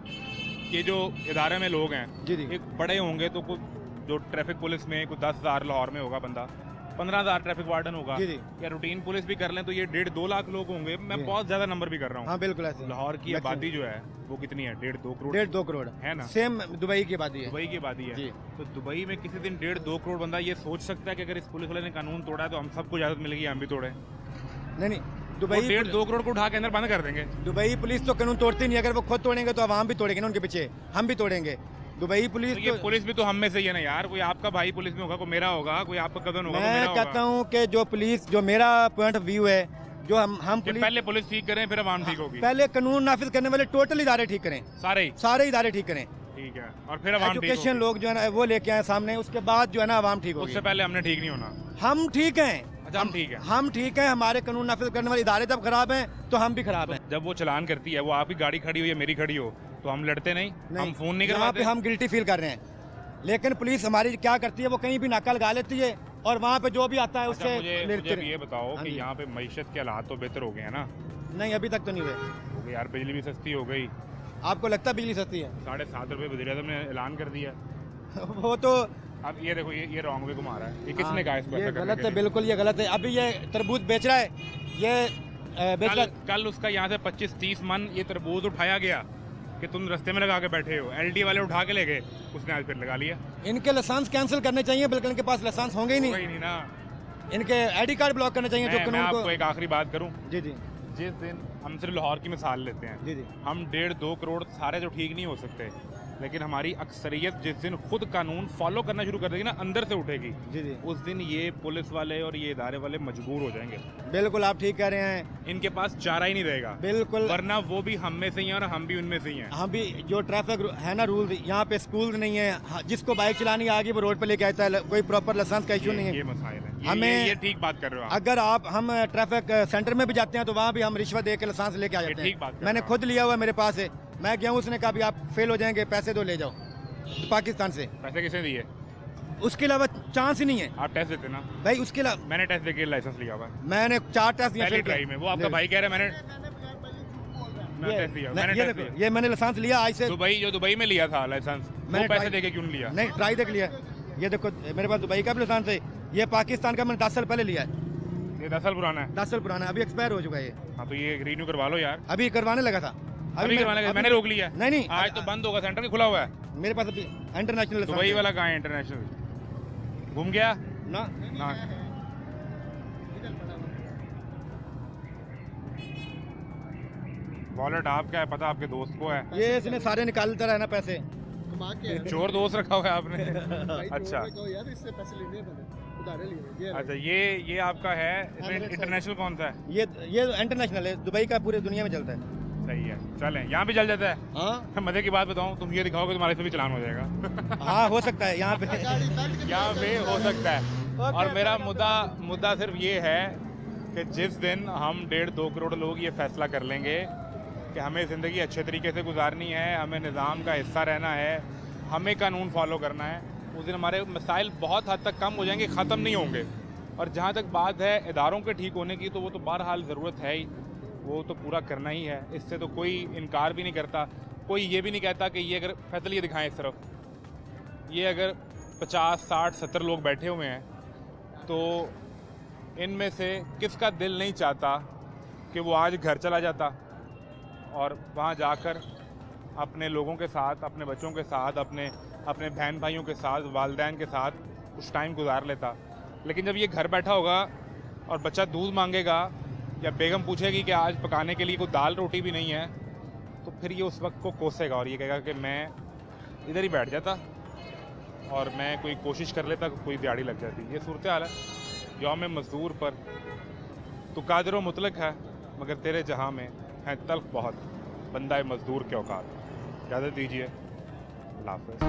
ये जो इदारे में लोग हैं जी एक बड़े होंगे तो कुछ जो ट्रैफिक पुलिस में कुछ 10,000 लाहौर में होगा बंदा, 15,000 ट्रैफिक वार्डन होगा, या रूटीन पुलिस भी कर लें तो ये 1.5-2 लाख लोग होंगे। मैं बहुत ज्यादा नंबर भी कर रहा हूँ। हाँ बिल्कुल ऐसे। लाहौर की आबादी जो है वो कितनी है? 1.5-2 करोड़। 1.5-2 करोड़ है ना? सेम दुबई की आबादी है। दुबई की आबादी है। तो दुबई में किसी दिन 1.5-2 करोड़ बंदा ये सोच सकता है कि अगर इस पुलिस वाले ने कानून तोड़ा है तो हम सबको इजाजत मिलेगी, हम भी तोड़े? नहीं, दुबई 1.5-2 करोड़ को उठा के अंदर बंद कर देंगे। दुबई पुलिस तो कानून तोड़ती नहीं। अगर वो खुद तोड़ेंगे तो आवाम भी तोड़ेंगे ना उनके पीछे, हम भी तोड़ेंगे। दुबई पुलिस तो ये पुलिस भी तो हम में से ही है ना यार। कोई आपका भाई पुलिस में होगा, कोई मेरा होगा, कोई आपका कजन होगा, मैं कहता हूँ कि जो पुलिस, जो मेरा पॉइंट ऑफ व्यू है, जो हम पहले पुलिस ठीक करें फिर आवाम ठीक होगी। पहले कानून नाफिज करने वाले टोटल इदारे ठीक करें, सारे इदारे ठीक करें, ठीक है, और फिर आवाम ठीक होगी। एजुकेशन लोग जो है ना वो लेके आए सामने, उसके बाद जो है ना आवाम ठीक होगी। उससे पहले हमने ठीक नहीं होना। हम ठीक हैं। अच्छा, हम ठीक है, हम ठीक है। हमारे कानून नाफिज करने वाले इदारे जब खराब हैं तो हम भी खराब हैं। जब वो चलान करती है, वो आपकी गाड़ी खड़ी हो या मेरी खड़ी हो, तो हम लड़ते नहीं, हम फोन नहीं करवाते। हम गिल्टी फील कर रहे हैं, लेकिन पुलिस हमारी क्या करती है, वो कहीं भी नाका लगा लेती है और वहाँ पे जो भी आता है उससे। मुझे ये बताओ कि यहाँ पे मईशत के हालात तो बेहतर हो गए हैं ना? नहीं, अभी तक तो नहीं हुए। हो गए यार, बिजली भी सस्ती हो गई। आपको लगता है बिजली सस्ती है? 7.5 रुपये वज़ीर आज़म ने ऐलान कर दिया। वो तो अब ये देखो, ये रॉन्ग वे घुमा रहा है। ये किसने कहा इसको ऐसा करने गलत है? बिल्कुल ये गलत है। अभी ये तरबूज बेच रहा है, ये कल उसका यहाँ से 25-30 मन ये तरबूज उठाया गया कि तुम रास्ते में लगा के बैठे हो। LD वाले उठा के ले गए, उसने आज फिर लगा लिया। इनके लाइसेंस कैंसिल करने चाहिए, बल्कि इनके पास लाइसेंस होंगे ही नहीं ना। इनके ID कार्ड ब्लॉक करने चाहिए। मैं आपको एक आखिरी बात करूँ। जी। जिस दिन हम सिर्फ लाहौर की मिसाल लेते हैं, जी। हम 1.5-2 करोड़ सारे तो ठीक नहीं हो सकते, लेकिन हमारी अक्सरियत जिस दिन खुद कानून फॉलो करना शुरू कर देगी ना, अंदर से उठेगी, जी। उस दिन ये पुलिस वाले और ये इदारे वाले मजबूर हो जाएंगे। बिल्कुल आप ठीक कह रहे हैं। इनके पास चारा ही नहीं रहेगा। बिल्कुल, वरना वो भी हम में से ही हैं और हम भी उनमें से ही हैं। हम भी जो ट्रैफिक है ना रूल, यहाँ पे स्कूल नहीं है, जिसको बाइक चलानी आगे वो रोड पे लेके आता है, कोई प्रॉपर लाइसेंस का इशू नहीं है। ये मसाइल है। हमें ये ठीक बात कर रहे हो आप। अगर हम ट्रैफिक सेंटर में भी जाते हैं तो वहाँ भी हम रिश्वत दे के लाइसेंस लेके आ जाते हैं। ठीक बात मैंने खुद लिया हुआ, मेरे पास है। मैं गया हूँ, उसने कहा भी आप फेल हो जाएंगे, पैसे दो ले जाओ। पाकिस्तान से पैसे किसने दिए? उसके अलावा चांस ही नहीं है। आप टेस्ट देते ना भाई? उसके अलावा मैंने टेस्ट देके लाइसेंस लिया हुआ। मैंने 4 टेस्ट दिए पहली ट्राई में। वो आपका भाई कह रहा है मैंने टेस्ट दिया। ये मैंने लाइसेंस लिया आज से। दुबई में लिया था लाइसेंस, मैंने पैसे देके क्यों लिया? नहीं, ट्राई देख लिया। ये देखो मेरे पास दुबई का भी लाइसेंस है, ये पाकिस्तान का मैंने 10 साल पहले लिया है। ये 10 साल पुराना है? 10 साल पुराना, अभी एक्सपायर हो चुका है ये। हाँ, तो ये रिन्यू करवा लो यार। अभी करवाने लगा था, अभी करवाने लगा। मैंने रोक लिया। नहीं, आज तो बंद होगा, सेंटर भी खुला हुआ है मेरे पास अभी। इंटरनेशनल दुबई वाला कहाँ है? इंटरनेशनल घूम गया ना। वॉलेट आपका है, पता आपके दोस्त को है? ये इसने सारे निकालता रहा ना पैसे। चोर दोस्त रखा हुआ है आपने? अच्छा अच्छा, ये आपका है। इंटरनेशनल कौन सा है? ये इंटरनेशनल है, दुबई का पूरे दुनिया में चलता है। सही है, चलें। यहाँ भी चल जाता है? हाँ। मजे की बात बताऊँ, तुम ये दिखाओगे तुम्हारे से भी चलान हो जाएगा। हाँ, हो सकता है यहाँ पे। यहाँ पे हो सकता है। और मेरा मुद्दा सिर्फ ये है कि जिस दिन हम 1.5-2 करोड़ लोग ये फैसला कर लेंगे कि हमें ज़िंदगी अच्छे तरीके से गुजारनी है, हमें निज़ाम का हिस्सा रहना है, हमें कानून फॉलो करना है, उस दिन हमारे मसाइल बहुत हद तक कम हो जाएंगे, ख़त्म नहीं होंगे। और जहाँ तक बात है इदारों के ठीक होने की, तो वो तो बहरहाल ज़रूरत है ही, वो तो पूरा करना ही है। इससे तो कोई इनकार भी नहीं करता। कोई ये भी नहीं कहता कि ये अगर फैसले दिखाएं इस तरफ, ये अगर 50, 60, 70 लोग बैठे हुए हैं तो इनमें से किसका दिल नहीं चाहता कि वो आज घर चला जाता और वहाँ जाकर अपने लोगों के साथ, अपने बच्चों के साथ, अपने बहन भाइयों के साथ, वालिदैन के साथ कुछ टाइम गुजार लेता। लेकिन जब ये घर बैठा होगा और बच्चा दूध मांगेगा या बेगम पूछेगी कि आज पकाने के लिए कोई दाल रोटी भी नहीं है, तो फिर ये उस वक्त को कोसेगा और ये कहेगा कि मैं इधर ही बैठ जाता और मैं कोई कोशिश कर लेता, कोई दिहाड़ी लग जाती। ये सूरत हाल है यौम मज़दूर पर। तो कादिर मुतलक है मगर तेरे जहाँ में है तल्ख बहुत, बंदा मज़दूर के औकात। इजाज़त दीजिए, अल्लाह हाफ़िज़।